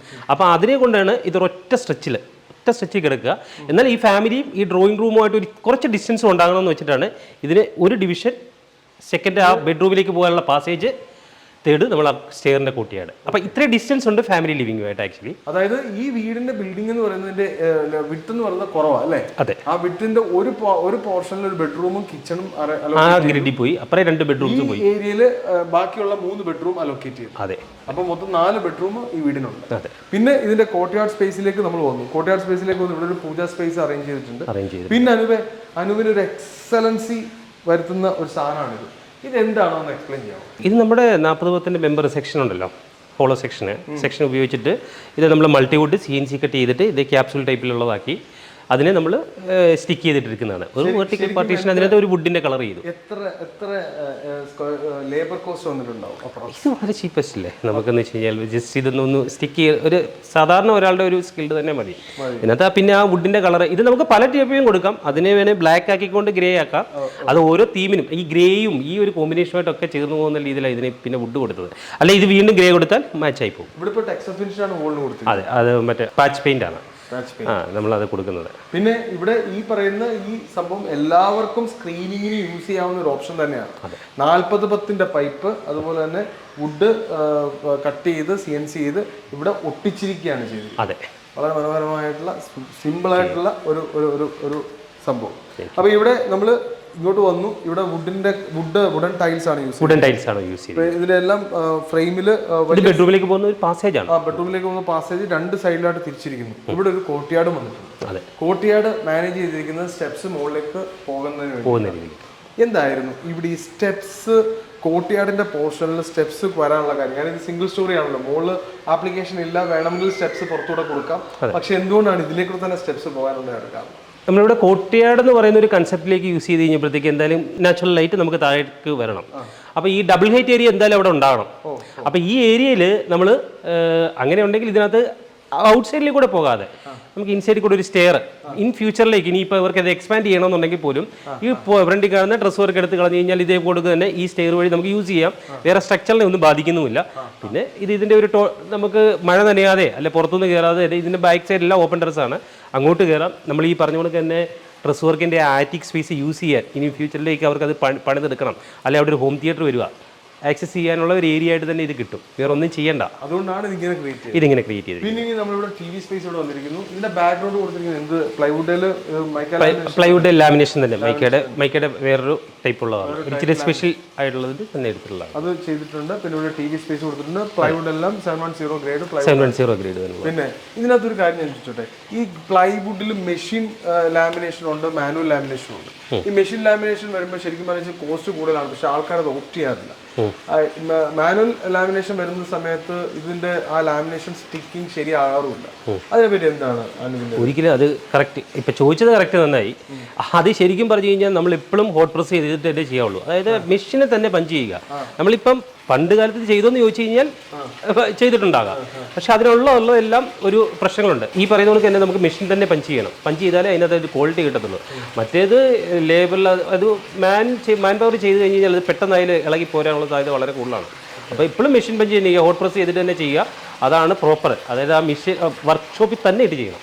അപ്പോൾ അതിനെ കൊണ്ടാണ് ഇതൊരൊറ്റ സ്ട്രെച്ചിൽ കിടക്കുക. എന്നാൽ ഈ ഫാമിലിയും ഈ ഡ്രോയിങ് റൂമുമായിട്ട് ഒരു കുറച്ച് ഡിസ്റ്റൻസ് ഉണ്ടാകണമെന്ന് വെച്ചിട്ടാണ് ഇതിന് ഒരു ഡിവിഷൻ, സെക്കൻഡ് ആ ബെഡ്റൂമിലേക്ക് പോകാനുള്ള പാസേജ്, തേർഡ് നമ്മൾ ആ സ്റ്റെയറിന്റെ കൂട്ടിയാണ്. അപ്പൊ ഇത്രയും ഡിസ്റ്റൻസ് ഉണ്ട് ഫാമിലി ലിവിംഗുമായിട്ട് ആക്ച്വലി. അതായത് ഈ വീടിന്റെ ബിൽഡിംഗ് എന്ന് പറയുന്നതിന്റെ വിഡ്ത്ത് എന്ന് പറയുന്നത് കുറവാണ് അല്ലേ? അതെ. ആ വിഡ്ത്തിന്റെ ഒരു പോർഷനിൽ ഒരു ബെഡ്റൂമും കിച്ചണും ആ ഗ്രിഡിൽ പോയി, അപ്പറേ 2 ബെഡ്റൂംസും പോയി. ഏരിയയിൽ ബാക്കിയുള്ള 3 ബെഡ്റൂം അലോക്കേറ്റ് ചെയ്തു. അതെ. അപ്പൊ മൊത്തം 4 ബെഡ്റൂം ഈ വീടിനുണ്ട്. അതെ. പിന്നെ ഇതിന്റെ കോർട്ട്യാർഡ് സ്പേസിലേക്ക് നമ്മൾ വന്നു. കോർട്ട്യാർഡ് സ്പേസിലേക്ക് വന്നു, ഇവിടെ ഒരു പൂജാ സ്പേസ് അറേഞ്ച് ചെയ്തിട്ടുണ്ട്. പിന്നെ അനുവിന് ഒരു എക്സലൻസി വരുത്തുന്ന ഒരു സാധനമാണിത്. ഇതെന്താണെന്ന് എക്സ്പ്ലെയിൻ ചെയ്യാം. ഇത് നമ്മുടെ 40 മെമ്പർ സെക്ഷൻ ഉണ്ടല്ലോ, ഹോളോ സെക്ഷൻ ഉപയോഗിച്ചിട്ട് ഇത് നമ്മൾ മൾട്ടിവുഡ് CNC കട്ട് ചെയ്തിട്ട് ഇത് ക്യാപ്സൂൾ ടൈപ്പിലുള്ളതാക്കി അതിനെ നമ്മൾ സ്റ്റിക്ക് ചെയ്തിട്ടിരിക്കുന്നതാണ്. ഒരു വെർട്ടിക്കൽ പാർട്ടീഷൻ അതിനകത്ത് ഒരു വുഡിന്റെ കളർ ചെയ്തു. എത്ര ലേബർ കോസ്റ്റ് വന്നിട്ടുണ്ടാവും? ഇത് വളരെ ചീപ്പസ്റ്റ് അല്ലേ നമുക്കെന്ന് വെച്ച് കഴിഞ്ഞാൽ ജസ്റ്റ് ഇതൊന്ന് സ്റ്റിക്ക് ചെയ്ത് ഒരു സാധാരണ ഒരാളുടെ ഒരു സ്കിൽഡ് തന്നെ മതി. ഇതിനകത്ത് പിന്നെ ആ വുഡിന്റെ കളർ ഇത് നമുക്ക് പല ടൈപ്പിലും കൊടുക്കാം. അതിനെ വേണേൽ ബ്ലാക്ക് ആക്കിക്കൊണ്ട് ഗ്രേ ആക്കാം. അത് ഓരോ തീമിനും ഈ ഗ്രേയും ഈ ഒരു കോമ്പിനേഷനുമായിട്ടൊക്കെ ചേർന്ന് പോകുന്ന രീതിയിലാണ് ഇതിന് പിന്നെ വുഡ് കൊടുത്തത്. അല്ലെ ഇത് വീണ്ടും ഗ്രേ കൊടുത്താൽ മാച്ച് ആയി പോകും. ഇവിടെ ടെക്സ്ചർ ഫിനിഷ് ആണ് വോളിന് കൊടുത്തത്. അതെ, അത് മറ്റേ പാച്ച് പെയിന്റ് ആണ് നമ്മളത് കൊടുക്കുന്നത്. പിന്നെ ഇവിടെ ഈ പറയുന്ന ഈ സംഭവം എല്ലാവർക്കും സ്ക്രീനിങ്ങിന് യൂസ് ചെയ്യാവുന്ന ഒരു ഓപ്ഷൻ തന്നെയാണ്. 40-10 പൈപ്പ്, അതുപോലെ തന്നെ വുഡ് കട്ട് ചെയ്ത് CNC ചെയ്ത് ഇവിടെ ഒട്ടിച്ചിരിക്കുകയാണ് ചെയ്തത്. അതെ, വളരെ മനോഹരമായിട്ടുള്ള സിമ്പിൾ ആയിട്ടുള്ള ഒരു സംഭവം. അപ്പൊ ഇവിടെ നമ്മൾ ഇങ്ങോട്ട് വന്നു. ഇവിടെ വുഡൻ ടൈൽസ് ആണ് യൂസ് ചെയ്യുന്നത്. ഇതിലെല്ലാം ഫ്രെയിമില് ബെഡ്റൂമിലേക്ക് പോകുന്ന ഒരു പാസേജ് ആണ്. ബെഡ്റൂമിലേക്ക് പോകുന്ന പാസേജ് 2 സൈഡിലായിട്ട് തിരിച്ചിരിക്കുന്നു. ഇവിടെ ഒരു കോർട്ട്യാർഡും വന്നിട്ടുണ്ട്. കോർട്ട്യാർഡ് മാനേജ് ചെയ്തിരിക്കുന്നത് സ്റ്റെപ്സ് മുകളിലേക്ക് പോകുന്നതിന് വേണ്ടി. എന്തായിരുന്നു ഇവിടെ ഈ സ്റ്റെപ്സ്, കോർട്ട്യാർഡിന്റെ പോർഷനിൽ സ്റ്റെപ്സ് വരാനുള്ള കാര്യം? കാരണം ഇത് സിംഗിൾ സ്റ്റോറി ആണല്ലോ, മുകളിൽ ആപ്ലിക്കേഷൻ ഇല്ല, വേണമെങ്കിൽ സ്റ്റെപ്സ് പുറത്തൂടെ കൊടുക്കാം. പക്ഷെ എന്തുകൊണ്ടാണ് ഇതിലേക്കൂടെ തന്നെ സ്റ്റെപ്സ് പോകാനുള്ള കാരണം? നമ്മളിവിടെ കോർട്ട്യാർഡ് എന്ന് പറയുന്ന ഒരു കൺസെപ്റ്റിലേക്ക് യൂസ് ചെയ്ത് കഴിഞ്ഞപ്പോഴത്തേക്ക് എന്തായാലും നാച്ചുറൽ ലൈറ്റ് നമുക്ക് താഴേക്ക് വരണം. അപ്പോൾ ഈ ഡബിൾ ഹൈറ്റ് ഏരിയ എന്തായാലും അവിടെ ഉണ്ടാവണം. അപ്പോൾ ഈ ഏരിയയിൽ നമ്മൾ അങ്ങനെ ഉണ്ടെങ്കിൽ ഇതിനകത്ത് ഔട്ട്സൈഡിലേക്ക് കൂടെ പോകാതെ നമുക്ക് ഇൻസൈഡിൽ കൂടെ ഒരു സ്റ്റെയർ ഇൻ ഫ്യൂച്ചറിലേക്ക് ഇനിയിപ്പോൾ ഇവർക്ക് അത് എക്സ്പാൻഡ് ചെയ്യണമെന്നുണ്ടെങ്കിൽ പോലും ഈ ഫ്രണ്ടിൽ കാണുന്ന ഡ്രസ് വർക്ക് എടുത്ത് കളഞ്ഞു കഴിഞ്ഞാൽ ഇതേ കൊടുക്കുക തന്നെ ഈ സ്റ്റെയർ വഴി നമുക്ക് യൂസ് ചെയ്യാം. വേറെ സ്ട്രക്ചറിനെ ഒന്നും ബാധിക്കുന്നുമില്ല. പിന്നെ ഇതിൻ്റെ ഒരു നമുക്ക് മഴ നനയാതെ അല്ലെ പുറത്തുനിന്ന് കയറാതെ ഇതിൻ്റെ ബാക്ക് സൈഡെല്ലാം ഓപ്പൺ ടെറസാണ്, അങ്ങോട്ട് കയറാം. നമ്മൾ ഈ പറഞ്ഞ പോലെ തന്നെ ഡ്രസ് വർക്കിൻ്റെ ആറ്റിക് സ്പേസ് യൂസ് ചെയ്യാൻ ഇനി ഫ്യൂച്ചറിലേക്ക് അവർക്ക് അത് പണിതെടുക്കണം, അല്ലെങ്കിൽ അവിടെ ഒരു ഹോം തിയേറ്റർ വരിക, ആക്സസ് ചെയ്യാനുള്ള ഒരു ഏരിയ ആയിട്ട് തന്നെ ഇത് കിട്ടും. വേറെ ഒന്നും ചെയ്യണ്ട. അതുകൊണ്ടാണ് ഇതിങ്ങനെ ക്രിയേറ്റ് ചെയ്തത്. പിന്നെ നമ്മളിവിടെ TV സ്പേസ് ഇവിടെ വന്നിരിക്കുന്നു. ഇതിന്റെ ബാക്ക്ഗ്രൗണ്ട് കൊടുത്തിരിക്കുന്നത് പ്ലൈവുഡ് ലാമിനേഷൻ തന്നെ, മൈക്കയുടെ വേറൊരു ടൈപ്പ് ഉള്ളതാണ്. ഇച്ചിരി സ്പെഷ്യൽ ആയിട്ടുള്ളത് തന്നെ എടുത്തിട്ടുള്ളതാണ്. അത് ചെയ്തിട്ടുണ്ട്. പിന്നെ ഇവിടെ TV സ്പേസ് കൊടുത്തിട്ടുണ്ട്. പ്ലൈവുഡ് എല്ലാം 710 ഗ്രേഡ്. 710 ഗ്രേഡ് തന്നെ. പിന്നെ ഇതിനകത്തൊരു കാര്യം ഞാൻ ചോദിച്ചോട്ടെ, ഈ പ്ലൈവുഡിൽ മെഷീൻ ലാമിനേഷൻ ഉണ്ട്, മാനുവൽ ലാമിനേഷൻ ഉണ്ട്. ഈ മെഷീൻ ലാമിനേഷൻ വരുമ്പോൾ ശരിക്കും പറഞ്ഞാൽ കോസ്റ്റ് കൂടുതലാണ്, പക്ഷെ ആൾക്കാർ അത് ഓപ്റ്റ് ചെയ്യാറില്ല. മാനുവൽ ലാമിനേഷൻ വരുന്ന സമയത്ത് ഇതിന്റെ ആ ലാമിനേഷൻ സ്റ്റിക്കിംഗ് ശരിയാകാറുമില്ല. അതിനെപ്പറ്റി എന്താണ്? ഒരിക്കലും അത് കറക്റ്റ്, ഇപ്പൊ ചോദിച്ചത് കറക്റ്റ് നന്നായി. അത് ശരിക്കും പറഞ്ഞു കഴിഞ്ഞാൽ നമ്മൾ എപ്പോഴും ഹോട്ട് പ്രസ് ചെയ്തിട്ട് തന്നെ ചെയ്യാവുള്ളൂ. അതായത് മെഷീനെ തന്നെ പഞ്ച് ചെയ്യുക. നമ്മളിപ്പം പണ്ട് കാലത്ത് ചെയ്തോന്ന് ചോദിച്ചു കഴിഞ്ഞാൽ ചെയ്തിട്ടുണ്ടാകാം, പക്ഷെ അതിനുള്ളതെല്ലാം ഒരു പ്രശ്നങ്ങളുണ്ട്. ഈ പറയുന്ന പോലെ തന്നെ നമുക്ക് മെഷീൻ തന്നെ പഞ്ച് ചെയ്യണം. പഞ്ച് ചെയ്താലേ അതിനകത്ത് ഒരു ക്വാളിറ്റി കിട്ടത്തുള്ളൂ. മറ്റേത് ലേബറിൽ അത് മാൻ പവർ ചെയ്ത് കഴിഞ്ഞ് കഴിഞ്ഞാൽ അത് പെട്ടെന്ന് അതിൽ ഇളകി പോരാനുള്ള സാധ്യത വളരെ കൂടുതലാണ്. അപ്പോൾ ഇപ്പോഴും മെഷീൻ പഞ്ച് ചെയ്യുക, ഹോട്ട് പ്രസ് ചെയ്തിട്ട് തന്നെ ചെയ്യുക, അതാണ് പ്രോപ്പർ. അതായത് ആ മെഷീൻ വർക്ക്ഷോപ്പിൽ തന്നെ ഇട്ട് ചെയ്യണം.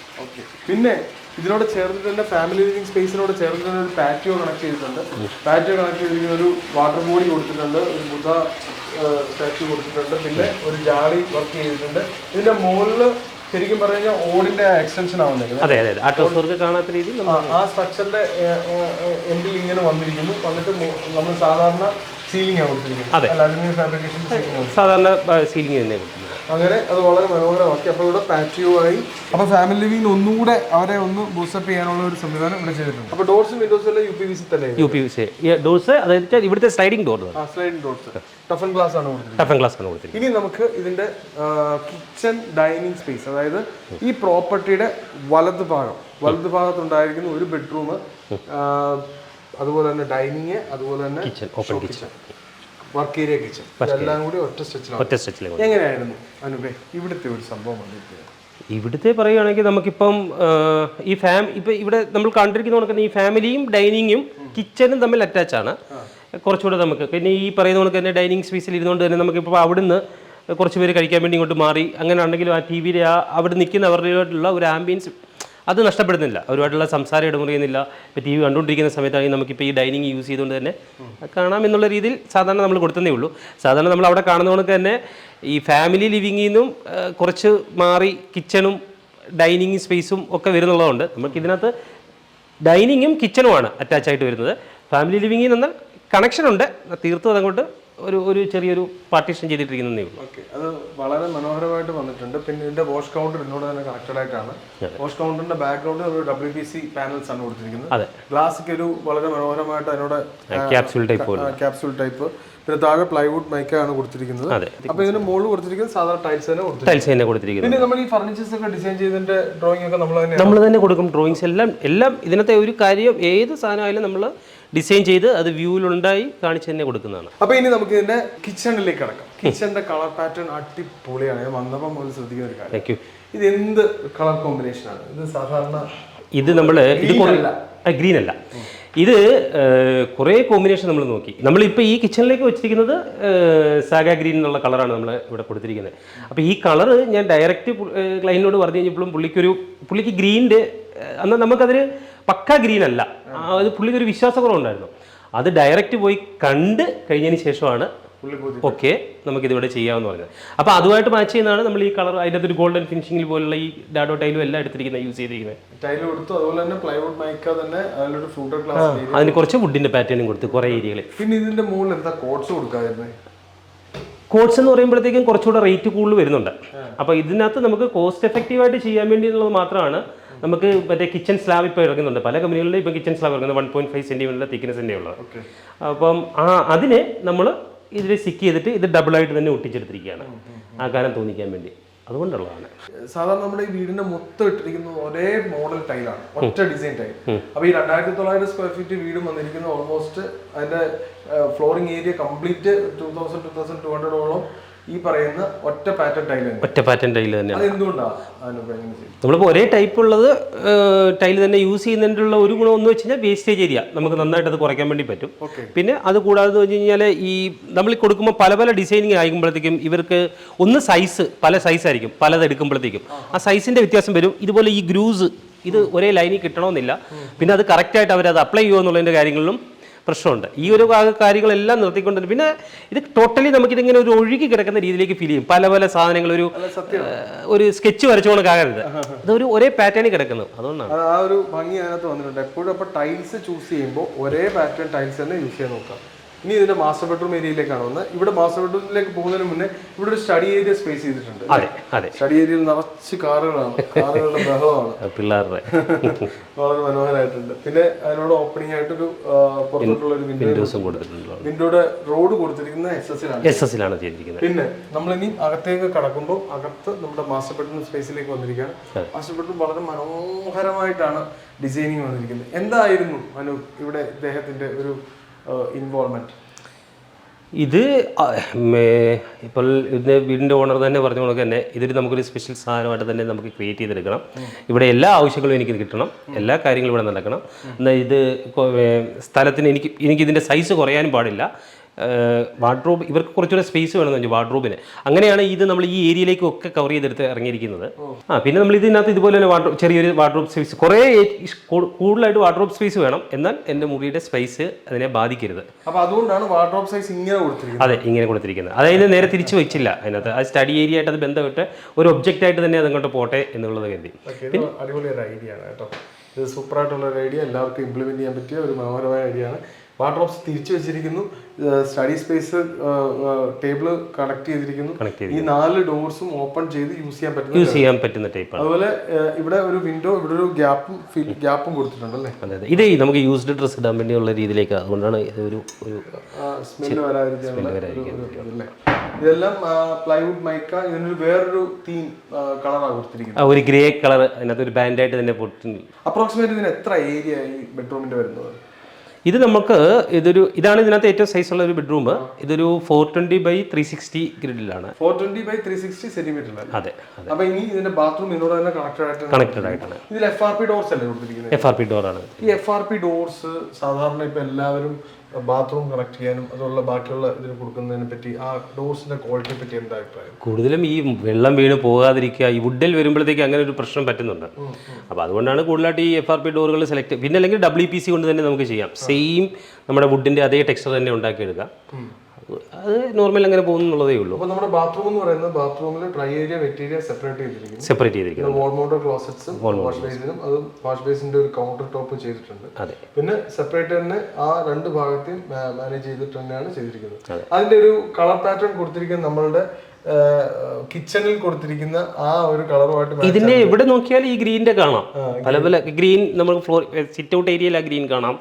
പിന്നെ ഇതിനോട് ചേർന്നിട്ട് തന്നെ ഫാമിലി ലിവിംഗ് സ്പേസിനോട് ചേർന്നിട്ട് തന്നെ ഒരു പാറ്റിയോ കണക്ട് ചെയ്തിട്ടുണ്ട്. പാറ്റിയോ കണക്ട് ചെയ്തിരിക്കുന്ന ഒരു വാട്ടർ ബോഡി കൊടുത്തിട്ടുണ്ട്, ഒരു ബുദ്ധ സ്റ്റാച്ചു കൊടുത്തിട്ടുണ്ട്, പിന്നെ ഒരു ജാളി വർക്ക് ചെയ്തിട്ടുണ്ട്. ഇതിന്റെ മുകളിൽ ശരിക്കും പറഞ്ഞു കഴിഞ്ഞാൽ ഓടിന്റെ എക്സ്റ്റൻഷൻ ആവുന്നത് കാണാത്ത രീതിയിൽ ആ സ്ട്രക്ചറിന്റെ എൻഡിൽ ഇങ്ങനെ വന്നിരിക്കുന്നു. വന്നിട്ട് നമ്മൾ സാധാരണ സീലിംഗ് ആണ് കൊടുത്തിരിക്കുന്നത്, അലുമിനിയം ഫാബ്രിക്കേഷൻ സാധാരണ സീലിംഗ് തന്നെ. അങ്ങനെ അത് വളരെ മനോഹരമാക്കി. അപ്പോൾ ഇവിടെ പാറ്റിയോ ആയി. അപ്പോൾ ഫാമിലി ലിവിംഗ് ഒന്നുകൂടെ അവരെ ഒന്ന് ബൂസ്റ്റപ്പ് ചെയ്യാനുള്ള ഒരു സംവിധാനം ഇവിടെ ചെയ്തിട്ടുണ്ട്. അപ്പോൾ ഡോർസും വിൻഡോസും എല്ലാം UPVC തന്നെ. UPVC ഡോർസ്, അതായത് ഇവിടുത്തെ sliding door, sliding doors toughen glass ആണ് കൊടുത്തിരിക്കുന്നത്. ടഫൻ ഗ്ലാസ് ആണ് കൊടുത്തിരിക്കുന്നത്. ഇനി നമുക്ക് ഇതിന്റെ കിച്ചൺ ഡൈനിങ് സ്പേസ്, അതായത് ഈ പ്രോപ്പർട്ടിയുടെ വലത് ഭാഗത്തുണ്ടായിരിക്കുന്ന ഒരു ബെഡ്റൂം, അതുപോലെ തന്നെ ഡൈനിങ്, അതുപോലെ തന്നെ open kitchen, work area kitchen, എല്ലാം കൂടി ഒറ്റ സ്ട്രെച്ചിലാണ്. എങ്ങനെയായിരുന്നു അനുപേ ഇവിടുത്തെ ഒരു സംഭവം വന്നിട്ട്? ഇവിടുത്തെ പറയുകയാണെങ്കിൽ നമുക്കിപ്പം ഇപ്പം ഇവിടെ നമ്മൾ കണ്ടിരിക്കുന്ന കണക്ക് ഈ ഫാമിലിയും ഡൈനിങ്ങും കിച്ചണും തമ്മിൽ അറ്റാച്ചാണ്. കുറച്ചുകൂടെ നമുക്ക് പിന്നെ ഈ പറയുന്ന കണക്ക് തന്നെ ഡൈനിങ് സ്പേസിൽ ഇരുന്നുകൊണ്ട് തന്നെ നമുക്കിപ്പോൾ അവിടുന്ന് കുറച്ച് പേര് കഴിക്കാൻ വേണ്ടി ഇങ്ങോട്ട് മാറി അങ്ങനെ ഉണ്ടെങ്കിലും ആ TV യുടെ അവിടെ നിൽക്കുന്നവരുമായിട്ടുള്ള ഒരു ആംബിയൻസ് അത് നഷ്ടപ്പെടുന്നില്ല, ഒരുപാടുള്ള സംസാരം ഇടമുറിയുന്നില്ല. ഇപ്പോൾ TV കണ്ടുകൊണ്ടിരിക്കുന്ന സമയത്താണെങ്കിൽ നമുക്കിപ്പോൾ ഈ ഡൈനിങ് യൂസ് ചെയ്തുകൊണ്ട് തന്നെ കാണാം എന്നുള്ള രീതിയിൽ സാധാരണ നമ്മൾ കൊടുത്തതേ ഉള്ളൂ. സാധാരണ നമ്മൾ അവിടെ കാണുന്നതുകൊണ്ട് തന്നെ ഈ ഫാമിലി ലിവിങ്ങിൽ നിന്നും കുറച്ച് മാറി കിച്ചണും ഡൈനിങ് സ്പേസും ഒക്കെ വരുന്നുള്ളതുകൊണ്ട് നമുക്കിതിനകത്ത് ഡൈനിങ്ങും കിച്ചണുമാണ് അറ്റാച്ചായിട്ട് വരുന്നത്. ഫാമിലി ലിവിങ്ങിൽ നിന്ന് കണക്ഷൻ ഉണ്ട്, തീർത്തും അതങ്ങോട്ട് ഒരു ചെറിയൊരു പാർട്ടീഷൻ ചെയ്തിട്ടിരിക്കുന്നേ ഉള്ളൂ. ഓക്കെ, അത് വളരെ മനോഹരമായിട്ട് വന്നിട്ടുണ്ട്. പിന്നെ ഇതിന്റെ വാഷ് കൗണ്ടർ ഇതിനോട് തന്നെ കണക്റ്റഡ് ആയിട്ടാണ്. വാഷ് കൗണ്ടറിന്റെ ബാക്ക്ഗ്രൗണ്ടിൽ ഒരു WPC പാനൽസ് ആണ് കൊടുത്തിരിക്കുന്നത്. ഗ്ലാസ് ഒരു വളരെ മനോഹരമായിട്ട് അതിനോട് ക്യാപ്സ്യൂൾ ടൈപ്പ്, പിന്നെ താഴെ പ്ലൈവുഡ് മൈക്കാണ് കൊടുത്തിരിക്കുന്നത്. അപ്പൊ ഇതിന് മുകളിൽ കൊടുത്തിരിക്കുന്നത് സാധാരണ ടൈൽസ് തന്നെ കൊടുത്തിരിക്കുന്നത്. പിന്നെ നമ്മൾ ഈ ഫർണിച്ചേഴ്സ് ഒക്കെ ഡിസൈൻ ചെയ്തതിന്റെ ഡ്രോയിങ് ഒക്കെ നമ്മൾ തന്നെ കൊടുക്കും. ഡ്രോയിങ്സ് എല്ലാം ഇതിനകത്തെ ഒരു കാര്യം ഏത് സാധനമായാലും നമ്മൾ ഡിസൈൻ ചെയ്ത് അത് വ്യൂവിലുണ്ടായി കാണിച്ച് തന്നെ കൊടുക്കുന്നതാണ്. അപ്പൊ ഇനി നമുക്ക് ഇതിന്റെ കിച്ചണിലേക്ക് കടക്കാം. കിച്ചണിന്റെ കളർ പാറ്റേൺ അടിപൊളിയാണ്. വന്നപ്പോൾ മുതൽ ശ്രദ്ധിക്കുന്ന ഒരു കാര്യം, ഇത് എന്ത് കളർ കോമ്പിനേഷൻ ആണ്? ഇത് സാധാരണ ഇത് നമ്മൾ ഗ്രീൻ അല്ല, ഇത് കുറേ കോമ്പിനേഷൻ നമ്മൾ നോക്കി. നമ്മളിപ്പോൾ ഈ കിച്ചണിലേക്ക് വെച്ചിരിക്കുന്നത് സാഗ ഗ്രീൻ എന്നുള്ള കളറാണ് നമ്മൾ ഇവിടെ കൊടുത്തിരിക്കുന്നത്. അപ്പോൾ ഈ കളറ് ഞാൻ ഡയറക്റ്റ് ക്ലൈൻറ്റിനോട് പറഞ്ഞു കഴിഞ്ഞപ്പോഴും പുള്ളിക്ക് ഗ്രീൻ്റെ എന്നാൽ നമുക്കതിന് പക്ക ഗ്രീൻ അല്ല, അത് പുള്ളിക്ക് ഒരു വിശ്വാസക്കുറവുണ്ടായിരുന്നു. അത് ഡയറക്റ്റ് പോയി കണ്ട് കഴിഞ്ഞതിന് ശേഷമാണ് ഓക്കെ നമുക്കിതിവിടെ ചെയ്യാമെന്ന് പറഞ്ഞത്. അപ്പോൾ അതുമായിട്ട് മാച്ച് ചെയ്യുന്നതാണ് നമ്മൾ ഈ കളർ, അതിൻ്റെ ഒരു ഗോൾഡൻ ഫിനിഷിംഗിൽ പോലുള്ള ഈ ഡാഡോ ടൈലും എല്ലാം എടുത്തിരിക്കുന്നത്, യൂസ് ചെയ്തിരിക്കുന്നത്. ടൈൽ കൊടുത്തു, അതുപോലെ തന്നെ പ്ലൈവുഡ് മൈക്ക തന്നെ, അതിലൊരു ഫ്ലൂട്ടഡ് ഗ്ലാസ്, അതിന് കുറച്ച് വുഡിന്റെ പാറ്റേണും കൊടുത്ത് കുറേ ഏരിയകളിൽ. പിന്നെ ഇതിന്റെ മുകളിൽ എന്താ കോട്ട്സ് കൊടുക്കാതിരുന്നത്? കോട്ട്സ് എന്ന് പറയുമ്പോഴത്തേക്കും കുറച്ചുകൂടെ റേറ്റ് കൂടുതൽ വരുന്നുണ്ട്. അപ്പോൾ ഇതിനകത്ത് നമുക്ക് കോസ്റ്റ് എഫക്റ്റീവായിട്ട് ചെയ്യാൻ വേണ്ടി എന്നുള്ളത് മാത്രമാണ്. നമുക്ക് മറ്റേ കിച്ചൺ സ്ലാബ് ഇപ്പോൾ ഇറങ്ങുന്നുണ്ട്, പല കമ്പനികളിലും ഇപ്പോൾ കിച്ചൺ സ്ലാബ് ഇറങ്ങുന്നത് 1.5 സെൻറ്റിമീറ്ററിൻ്റെ തിക്നെസ്സിൻ്റെ ഉള്ളത്. അപ്പം അതിനെ നമ്മൾ ഇതിൽ സ്റ്റിക്ക് ചെയ്തിട്ട് ഇത് ഡബിളായിട്ട് തന്നെ ഒട്ടിച്ചെടുത്തിരിക്കുകയാണ് ആകാരം തോന്നിക്കാൻ വേണ്ടി, അതുകൊണ്ടുള്ളതാണ്. സാധാരണ നമ്മുടെ ഈ വീടിന്റെ മൊത്തം ഇട്ടിരിക്കുന്നത് ഒരേ മോഡൽ ടൈലാണ്, ഒറ്റ ഡിസൈൻ ടൈൽ. അപ്പൊ ഈ 2900 സ്ക്വയർ ഫീറ്റ് വീട് വന്നിരിക്കുന്നത് ഓൾമോസ്റ്റ് അതിന്റെ ഫ്ലോറിംഗ് ഏരിയ കംപ്ലീറ്റ് 2200 ഈ പറയുന്ന ഒറ്റ പാറ്റേൺ ടൈൽ തന്നെയാണ്. നമ്മളിപ്പോൾ ഒരേ ടൈപ്പ് ഉള്ളത് ടൈൽ തന്നെ യൂസ് ചെയ്യുന്നതിനുള്ള ഒരു ഗുണം എന്ന് വെച്ച് കഴിഞ്ഞാൽ വേസ്റ്റേജ് ഏരിയ നമുക്ക് നന്നായിട്ട് അത് കുറയ്ക്കാൻ വേണ്ടി പറ്റും. പിന്നെ അത് കൂടാതെ എന്ന് വെച്ച് കഴിഞ്ഞാൽ ഈ നമ്മൾ കൊടുക്കുമ്പോൾ പല ഡിസൈനിങ് ആകുമ്പോഴത്തേക്കും ഇവർക്ക് ഒന്ന് പല സൈസായിരിക്കും, പലത് എടുക്കുമ്പോഴത്തേക്കും ആ സൈസിൻ്റെ വ്യത്യാസം വരും. ഇതുപോലെ ഈ ഗ്രൂസ് ഇത് ഒരേ ലൈനിൽ കിട്ടണമെന്നില്ല. പിന്നെ അത് കറക്റ്റായിട്ട് അവരത് അപ്ലൈ ചെയ്യുമോ എന്നുള്ളതിൻ്റെ കാര്യങ്ങളിലും പ്രശ്നമുണ്ട്. ഈ ഒരു കാര്യങ്ങളെല്ലാം നിർത്തിക്കൊണ്ട് പിന്നെ ഇത് ടോട്ടലി നമുക്കിതിങ്ങനെ ഒരു ഒഴുകി കിടക്കുന്ന രീതിയിലേക്ക് ഫീൽ ചെയ്യും. പല സാധനങ്ങൾ ഒരു സ്കെച്ച് വരച്ചുകൊണ്ടാകരുത്, അതൊരു ഒരേ പാറ്റേണിൽ കിടക്കുന്നു. അതുകൊണ്ടാണ് ആ ഒരു ഭംഗി അതിനകത്ത് വന്നിട്ടുണ്ട്. എപ്പോഴും അപ്പോൾ ടൈൽസ് ചൂസ് ചെയ്യുമ്പോൾ ഒരേ പാറ്റേൺ ടൈൽസ് തന്നെ യൂസ് ചെയ്യാൻ നോക്കാം. ഇനി ഇതിന്റെ മാസ്റ്റർ ബെഡ്റൂം ഏരിയയിലേക്കാണ് വന്നത്. ഇവിടെ മാസ്റ്റർ ബെഡ്റൂമിലേക്ക് പോകുന്നതിന് മുന്നേ ഇവിടെ ഒരു സ്റ്റഡി ഏരിയ സ്പേസ് ചെയ്തിട്ടുണ്ട്. സ്റ്റഡി ഏരിയയിൽ നിറച്ച് കാറുകളുടെ ബഹളമാണ്, പിള്ളേരുടെ വളരെ മനോഹരമായിട്ടുണ്ട്. പിന്നെ അതിനോട് ഓപ്പണിംഗ് ആയിട്ടൊരു പുറത്തോട്ടുള്ള ഒരു വിൻഡോസും കൊടുത്തിട്ടുണ്ട്. വിൻഡോയുടെ റോഡ് കൊടുത്തിരിക്കുന്നത് SS ലാണ് ചെയ്തിരിക്കുന്നത്. പിന്നെ നമ്മളിനി അകത്തേക്ക് കടക്കുമ്പോൾ അകത്ത് നമ്മുടെ മാസ്റ്റർ ബെഡ്റൂം സ്പേസിലേക്ക് വന്നിരിക്കുകയാണ്. മാസ്റ്റർ ബെഡ്റൂം വളരെ മനോഹരമായിട്ടാണ് ഡിസൈനിങ് വന്നിരിക്കുന്നത്. എന്തായിരുന്നു അനു ഇവിടെ ഇദ്ദേഹത്തിന്റെ ഒരു ഇൻവോൾവ്മെന്റ്? ഇത് ഇപ്പോൾ ഇതിൻ്റെ വീടിൻ്റെ ഓണർ തന്നെ പറഞ്ഞ പോലെ തന്നെ ഇതൊരു നമുക്കൊരു സ്പെഷ്യൽ സാധനമായിട്ട് തന്നെ നമുക്ക് ക്രിയേറ്റ് ചെയ്തെടുക്കണം. ഇവിടെ എല്ലാ ആവശ്യങ്ങളും എനിക്ക് കിട്ടണം, എല്ലാ കാര്യങ്ങളും ഇവിടെ നടക്കണം. എന്നാൽ ഇത് സ്ഥലത്തിന് എനിക്ക് ഇതിൻ്റെ സൈസ് കുറയാനും പാടില്ല. വാർഡ്രോബ് ഇവർക്ക് കുറച്ചുകൂടെ സ്പേസ് വേണമെന്ന് വെച്ചാൽ വാർഡ്രോബിന്. അങ്ങനെയാണ് ഇത് നമ്മൾ ഈ ഏരിയയിലേക്കൊക്കെ കവർ ചെയ്തെടുത്ത് ഇറങ്ങിയിരിക്കുന്നത്. പിന്നെ നമ്മൾ ഇതിനകത്ത് ഇതുപോലെ തന്നെ ചെറിയൊരു വാർഡ്രോബ് സ്പേസ്, കുറേ കൂടുതലായിട്ട് വാർഡ്രോബ് സ്പേസ് വേണം, എന്നാൽ എൻ്റെ മുറിയുടെ സ്പേസ് അതിനെ ബാധിക്കരുത്. അപ്പോൾ അതുകൊണ്ടാണ് വാർഡ്രോബ് സൈസ് ഇങ്ങനെ കൊടുത്തിരിക്കുന്നത്. അതെ, ഇങ്ങനെ കൊടുത്തിരിക്കുന്നത്. അതായത് നേരെ തിരിച്ചു വെച്ചില്ല അതിനകത്ത്, ആ സ്റ്റഡി ഏരിയ ആയിട്ട് അത് ബന്ധപ്പെട്ട് ഒരു ഒബ്ജക്റ്റ് തന്നെ അതങ്ങോട്ട് പോട്ടെ എന്നുള്ളത് കരുതി. അടിപൊളി ഒരു ഐഡിയ ആണ് കേട്ടോ. ഇത് സൂപ്പറായിട്ടുള്ള ഒരു ഐഡിയ, എല്ലാവർക്കും ഇംപ്ലിമെന്റ് ചെയ്യാൻ പറ്റിയ ഒരു മനോഹരമായ ഐഡിയ ആണ്. വാർഡ്രോബ്സ് തിരിച്ചു വെച്ചിരിക്കുന്നു, സ്റ്റഡി സ്പേസ് ടേബിൾ കണക്ട് ചെയ്തിരിക്കുന്നു. ഈ 4 ഡോർസും ഓപ്പൺ ചെയ്ത് യൂസ് ചെയ്യാൻ പറ്റുന്ന ടൈപ്പാണ്. അതുപോലെ ഇവിടെ ഒരു വിൻഡോ, ഇവിടെ ഒരു ഗ്യാപ്പും കൊടുത്തിട്ടുണ്ട് അല്ലേ? അതെ, ഇതേ നമുക്ക് യൂസ്ഡ് ഡ്രസ് ഇടാൻ വേണ്ടിയുള്ള രീതിയിലേക്ക്, അതുകൊണ്ടാണ് ഒരു സ്മെല്ല് വരാതിരിക്കാൻ. ഇതെല്ലാം പ്ലൈവുഡ് മൈക്ക. ഇതിനൊരു വേറൊരു തീം കളറാണ് കൊടുത്തിരിക്കുന്നത്, ഒരു ഗ്രേ കളർ അതിനകത്ത് ഒരു ബാൻഡായിട്ട് തന്നെ പൊട്ടിട്ടുണ്ട്. അപ്രോക്സിമേറ്റ് ഇതിന് എത്ര ഏരിയ ഈ ബെഡ്റൂമിന്റെ വരുന്നത്? ഇത് നമുക്ക് ഇതാണ് ഇതിനകത്ത് ഏറ്റവും സൈസുള്ള ഒരു ബെഡ്റൂം. ഇതൊരു 420x360 ഗ്രിഡിലാണ്. 420x360 centimetre. അതെ. അപ്പൊ ഇനി ഇതിന്റെ ബാത്റൂം ഇതിനോട് തന്നെ കണക്റ്റഡ് ആയിട്ടാണ്. ഇതിൽ FRP ഡോർസ് അല്ലേ കൊടുത്തിരിക്കുന്നത്? FRP ഡോറാണ്. ഈ FRP ഡോർസ് സാധാരണ ഇപ്പൊ എല്ലാവരും ബാത്റൂം കണക്ട് ചെയ്യാനും അതുള്ള ബാക്കിയുള്ള ഇതിന് കൊടുക്കുന്നതിനെ പറ്റി, ആ ഡോർസിന്റെ ക്വാളിറ്റിയെ പറ്റി എന്താ അഭിപ്രായം? കൂടുതലും ഈ വെള്ളം വീണ് പോകാതിരിക്കുക, ഈ വുഡിൽ വരുമ്പോഴത്തേക്ക് അങ്ങനെ ഒരു പ്രശ്നം പറ്റുന്നുണ്ട്. അപ്പോൾ അതുകൊണ്ടാണ് കൂടുതലായിട്ട് ഈ FRP ഡോറുകൾ സെലക്ട്. പിന്നെ അല്ലെങ്കിൽ WPC കൊണ്ട് തന്നെ നമുക്ക് ചെയ്യാം. സെയിം നമ്മുടെ വുഡിന്റെ അതേ ടെക്സ്ചർ തന്നെ ഉണ്ടാക്കിയെടുക്കാം. അത് നോർമൽ അങ്ങനെ പോകുന്നുള്ളതേ ഉള്ളൂ. അപ്പോൾ നമ്മുടെ ബാത്റൂം എന്ന് പറയുന്നത് ബാത്റൂമിൽ dry area wet area separate ചെയ്തിരിക്കുന്നു. വാൾ മൗണ്ടഡ് ക്ലോസറ്റ്സും വാഷ് ബേസിനും, അത് വാഷ് ബേസിന്റെ ഒരു കൗണ്ടർ ടോപ്പ് ചെയ്തിട്ടുണ്ട്. പിന്നെ സെപ്പറേറ്റ് തന്നെ ആ 2 ഭാഗത്തെയും മാനേജ് ചെയ്തിട്ട് തന്നെയാണ് ചെയ്തിരിക്കുന്നത്. അതിന്റെ ഒരു കളർ പാറ്റേൺ കൊടുത്തിരിക്കുന്നത് നമ്മളുടെ കിച്ചണിൽ കൊടുത്തിരിക്കുന്ന ആ ഒരു കളറുമായിട്ട്. ഇതിന്റെ എവിടെ നോക്കിയാലും ഈ ഗ്രീനിന്റെ കാണാം. പല പല ഗ്രീൻ, നമുക്ക് ഫ്ലോർ സിറ്റ് ഔട്ട് ഏരിയയിൽ ആ ഗ്രീൻ കാണാം,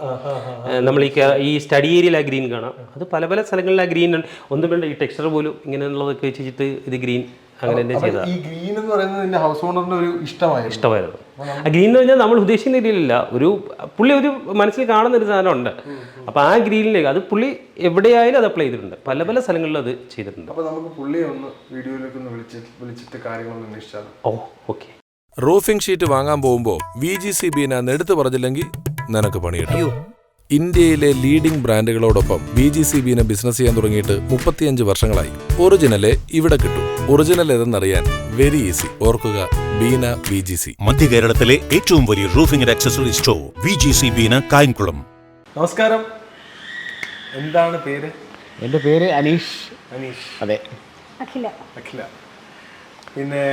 നമ്മൾ ഈ സ്റ്റഡി ഏരിയയിൽ ആ ഗ്രീൻ കാണാം. അത് പല പല സ്ഥലങ്ങളിൽ ആ ഗ്രീൻ ഒന്നും വേണ്ട, ഈ ടെക്സ്ചർ പോലും ഇങ്ങനെയുള്ളതൊക്കെ വെച്ചിട്ട് ഇത് ഗ്രീൻ അങ്ങനെ തന്നെ ചെയ്തതാണ്. ഈ ഗ്രീൻ എന്ന് പറയുന്നത് ഹൗസ് ഓണറിന്റെ ഒരു ഇഷ്ടമായിരുന്നു. ആ ഗ്രീൻ എന്ന് പറഞ്ഞാൽ നമ്മൾ ഉദ്ദേശിക്കുന്ന രീതിയിലില്ല, പുള്ളി ഒരു മനസ്സിൽ കാണുന്ന ഒരു സാധനമുണ്ട്. അപ്പോൾ ആ ഗ്രീനിലേക്ക് അത് പുള്ളി എവിടെയായാലും അത് അപ്ലൈ ചെയ്തിട്ടുണ്ട്, പല പല സ്ഥലങ്ങളിലും അത് ചെയ്തിട്ടുണ്ട്. അപ്പോൾ നമുക്ക് പുള്ളിയെ ഒന്ന് വീഡിയോയിലേക്ക് ഒന്ന് വിളിച്ചിട്ട് കാര്യങ്ങളൊന്നും അന്വേഷിച്ചാണ്. ഓക്കെ. റൂഫിംഗ് ഷീറ്റ് വാങ്ങാൻ പോകുമ്പോൾ VGCBനെ എടുത്തു പറഞ്ഞില്ലെങ്കിൽ നിനക്ക് പണിയിട്ടു. ഇന്ത്യയിലെ ലീഡിംഗ് ബ്രാൻഡുകളോടൊപ്പം VGCBനെ ബിസിനസ് ചെയ്യാൻ തുടങ്ങിയിട്ട് 35 വർഷങ്ങളായി. ഒറിജിനലെ ഇവിടെ കിട്ടും. ഒറിജിനൽ ഏതെന്നറിയാൻ വെരി ഈസി. ഓർക്കുക, ബീന VGC. മധ്യ കേരളത്തിലെ ഏറ്റവും വലിയ roofing accessory store VGC Beena, Kayamkulam. നമസ്കാരം, എന്താണ് പേര്? എൻ്റെ പേര് അനീഷ്. അതെ. അഖില. പിന്നെ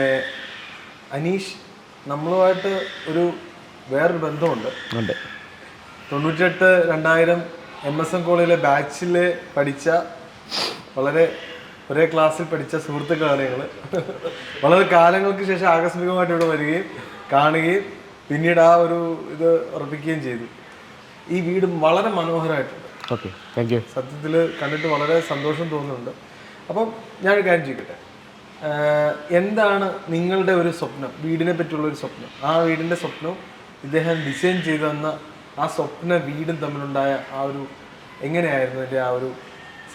അനീഷ്, നമ്മളുമായിട്ട് വേറൊരു ബന്ധമുണ്ട്. 98-2000 MSM കോളേജിലെ ബാച്ചിൽ പഠിച്ച, വളരെ ഒരേ ക്ലാസ്സിൽ പഠിച്ച സുഹൃത്തുക്കളാണ് ഞങ്ങൾ. വളരെ കാലങ്ങൾക്ക് ശേഷം ആകസ്മികമായിട്ട് ഇവിടെ വരികയും കാണുകയും പിന്നീട് ആ ഒരു ഇത് ഉറപ്പിക്കുകയും ചെയ്തു. ഈ വീട് വളരെ മനോഹരമായിട്ടുണ്ട്. Okay, thank you. സത്യത്തിൽ കണ്ടിട്ട് വളരെ സന്തോഷം തോന്നുന്നുണ്ട്. അപ്പം ഞാനൊരു കാര്യം ചെയ്യട്ടെ, എന്താണ് നിങ്ങളുടെ ഒരു സ്വപ്നം, വീടിനെ പറ്റിയുള്ളൊരു സ്വപ്നം? ആ വീടിൻ്റെ സ്വപ്നവും ഇദ്ദേഹം ഡിസൈൻ ചെയ്തു തന്ന ആ സ്വപ്ന വീടും തമ്മിലുണ്ടായ ആ ഒരു എങ്ങനെയായിരുന്നു അതിൻ്റെ ആ ഒരു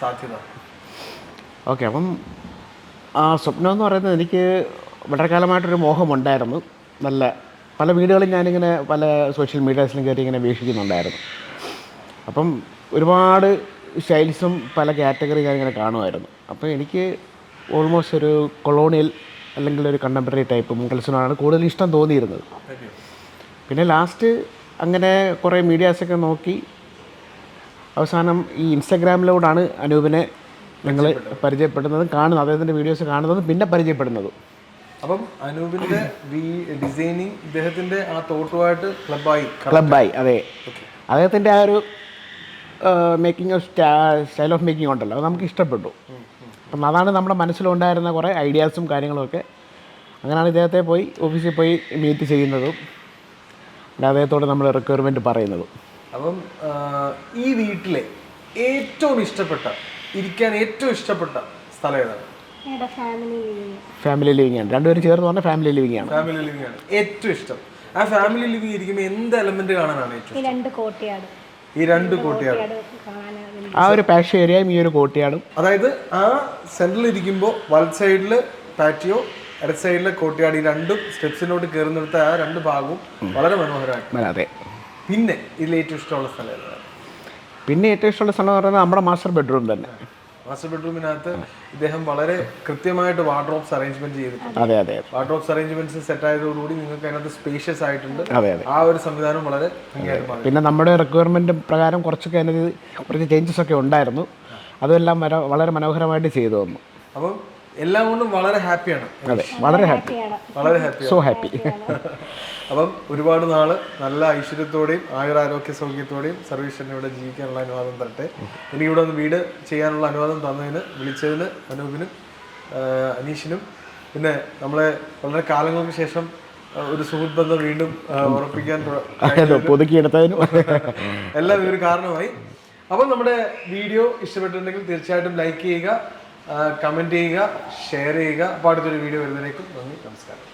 സാധ്യത? ഓക്കെ, അപ്പം ആ സ്വപ്നം എന്ന് പറയുന്നത് എനിക്ക് വളരെ കാലമായിട്ടൊരു മോഹമുണ്ടായിരുന്നു. പല വീടുകളും ഞാനിങ്ങനെ പല സോഷ്യൽ മീഡിയാസിലും കയറി ഇങ്ങനെ വീക്ഷിക്കുന്നുണ്ടായിരുന്നു. അപ്പം ഒരുപാട് സ്റ്റൈൽസും പല കാറ്റഗറി ഞാനിങ്ങനെ കാണുമായിരുന്നു. അപ്പോൾ എനിക്ക് ഓൾമോസ്റ്റ് ഒരു കൊളോണിയൽ അല്ലെങ്കിൽ ഒരു കണ്ടംപററി ടൈപ്പ് മുഗൾസിനാണ് കൂടുതൽ ഇഷ്ടം തോന്നിയിരുന്നത്. പിന്നെ ലാസ്റ്റ് അങ്ങനെ കുറേ മീഡിയാസൊക്കെ നോക്കി അവസാനം ഈ ഇൻസ്റ്റാഗ്രാമിലൂടെയാണ് അനൂപിനെ ഞങ്ങൾ പരിചയപ്പെടുന്നതും കാണുന്നത്, അദ്ദേഹത്തിൻ്റെ വീഡിയോസ് കാണുന്നതും പിന്നെ പരിചയപ്പെടുന്നതും. അപ്പം അനൂപിൻ്റെ ഡിസൈനിങ് ഇദ്ദേഹത്തിൻ്റെ ആ തോട്ടുമായിട്ട് ക്ലബായി. അതെ, അദ്ദേഹത്തിൻ്റെ ആ ഒരു making of style of making ഉണ്ടല്ലോ, അത് നമുക്ക് ഇഷ്ടപ്പെട്ടു. അപ്പം അതാണ് നമ്മുടെ മനസ്സിലുണ്ടായിരുന്ന കുറേ ഐഡിയാസും കാര്യങ്ങളുമൊക്കെ. അങ്ങനെയാണ് ഇദ്ദേഹത്തെ ഓഫീസിൽ പോയി മീറ്റ് ചെയ്യുന്നതും അദ്ദേഹത്തോട് നമ്മൾ റിക്വയർമെൻറ്റ് പറയുന്നതും. അപ്പം ഈ വീട്ടിലെ ഇരിക്കാൻ ഏറ്റവും ഇഷ്ടപ്പെട്ട സ്ഥലം ഏതാണ്? ഫാമിലി ലിവിംഗ് ആണ്. രണ്ടുപേരും ചേർന്ന് പറഞ്ഞാൽ ഫാമിലി ലിവിംഗ് ആണ്. ഏറ്റവും ഇഷ്ടം. ആ ഫാമിലി ലിവിംഗ് ഇരിക്കുമ്പോൾ എന്ത് എലമെന്റ് കാണാനാണ് ഏറ്റവും? ഈ രണ്ട് കോട്ടയാട്, ആ ഒരു പാഷ ഏരിയയും ഈ ഒരു കോട്ടയാടും. അതായത് ആ സെന്ററിൽ ഇരിക്കുമ്പോൾ വലത് സൈഡിൽ പാറ്റിയോ, ഇടത് സൈഡിലെ കോട്ടയാട്, ഈ രണ്ടും സ്റ്റെപ്സിനോട്ട് കയറുന്നിടത്ത ആ 2 ഭാഗവും വളരെ മനോഹരമാണ്. അതെ. പിന്നെ ഇതിൽ ഏറ്റവും ഇഷ്ടമുള്ള സ്ഥലം ഏതാണ്? പിന്നെ ഏറ്റവും ഇഷ്ടമുള്ള സ്ഥലം എന്ന് പറയുന്നത് നമ്മുടെ മാസ്റ്റർ ബെഡ്റൂം തന്നെ. മാസ്റ്റർ ബെഡ്റൂമിനകത്ത് ഇദ്ദേഹം വളരെ കൃത്യമായിട്ട് വാർഡ്രോബ്സ് അറേഞ്ച്മെന്റ് ചെയ്തിട്ടുണ്ട്. അതെ അതെ വാർഡ്രോബ്സ് അറേഞ്ച്മെന്റ്സ് സെറ്റ് ആയതോടുകൂടി നിങ്ങൾക്ക് അതിനകത്ത് സ്പേഷ്യസ് ആയിട്ടുണ്ട്. അതെ അതെ. ആ ഒരു സംവിധാനം വളരെ ഭംഗിയായിട്ട്. പിന്നെ നമ്മുടെ റിക്വയർമെൻറ്റ് പ്രകാരം കുറച്ചൊക്കെ അതിനൊരു കുറച്ച് ചേഞ്ചസ് ഒക്കെ ഉണ്ടായിരുന്നു. അതെല്ലാം വളരെ മനോഹരമായിട്ട് ചെയ്തു തന്നു. അപ്പം എല്ലാം കൊണ്ടും വളരെ ഹാപ്പിയാണ്. അതെ, വളരെ ഹാപ്പി, വളരെ ഹാപ്പി, സോ ഹാപ്പി. അപ്പം ഒരുപാട് നാള് നല്ല ഐശ്വര്യത്തോടെയും ആയുരാരോഗ്യ സൗഖ്യത്തോടെയും സർവീസിന് ഇവിടെ ജീവിക്കാനുള്ള അനുവാദം തരട്ടെ. എനിക്കിവിടെ ഒന്ന് വീട് ചെയ്യാനുള്ള അനുവാദം തന്നതിന്, വിളിച്ചതിന് അനൂപിനും അനീഷിനും, പിന്നെ നമ്മളെ വളരെ കാലങ്ങൾക്ക് ശേഷം ഒരു സുഹൃത്ത് ബന്ധം വീണ്ടും ഉറപ്പിക്കാൻ പുതുക്കിയെടുത്തതിനും എല്ലാം ഒരു കാരണമായി. അപ്പം നമ്മുടെ വീഡിയോ ഇഷ്ടപ്പെട്ടിട്ടുണ്ടെങ്കിൽ തീർച്ചയായിട്ടും ലൈക്ക് ചെയ്യുക, കമൻറ്റ് ചെയ്യുക, ഷെയർ ചെയ്യുക. അപ്പോൾ അടുത്തൊരു വീഡിയോ വരുന്നതിലേക്കും നന്ദി, നമസ്കാരം.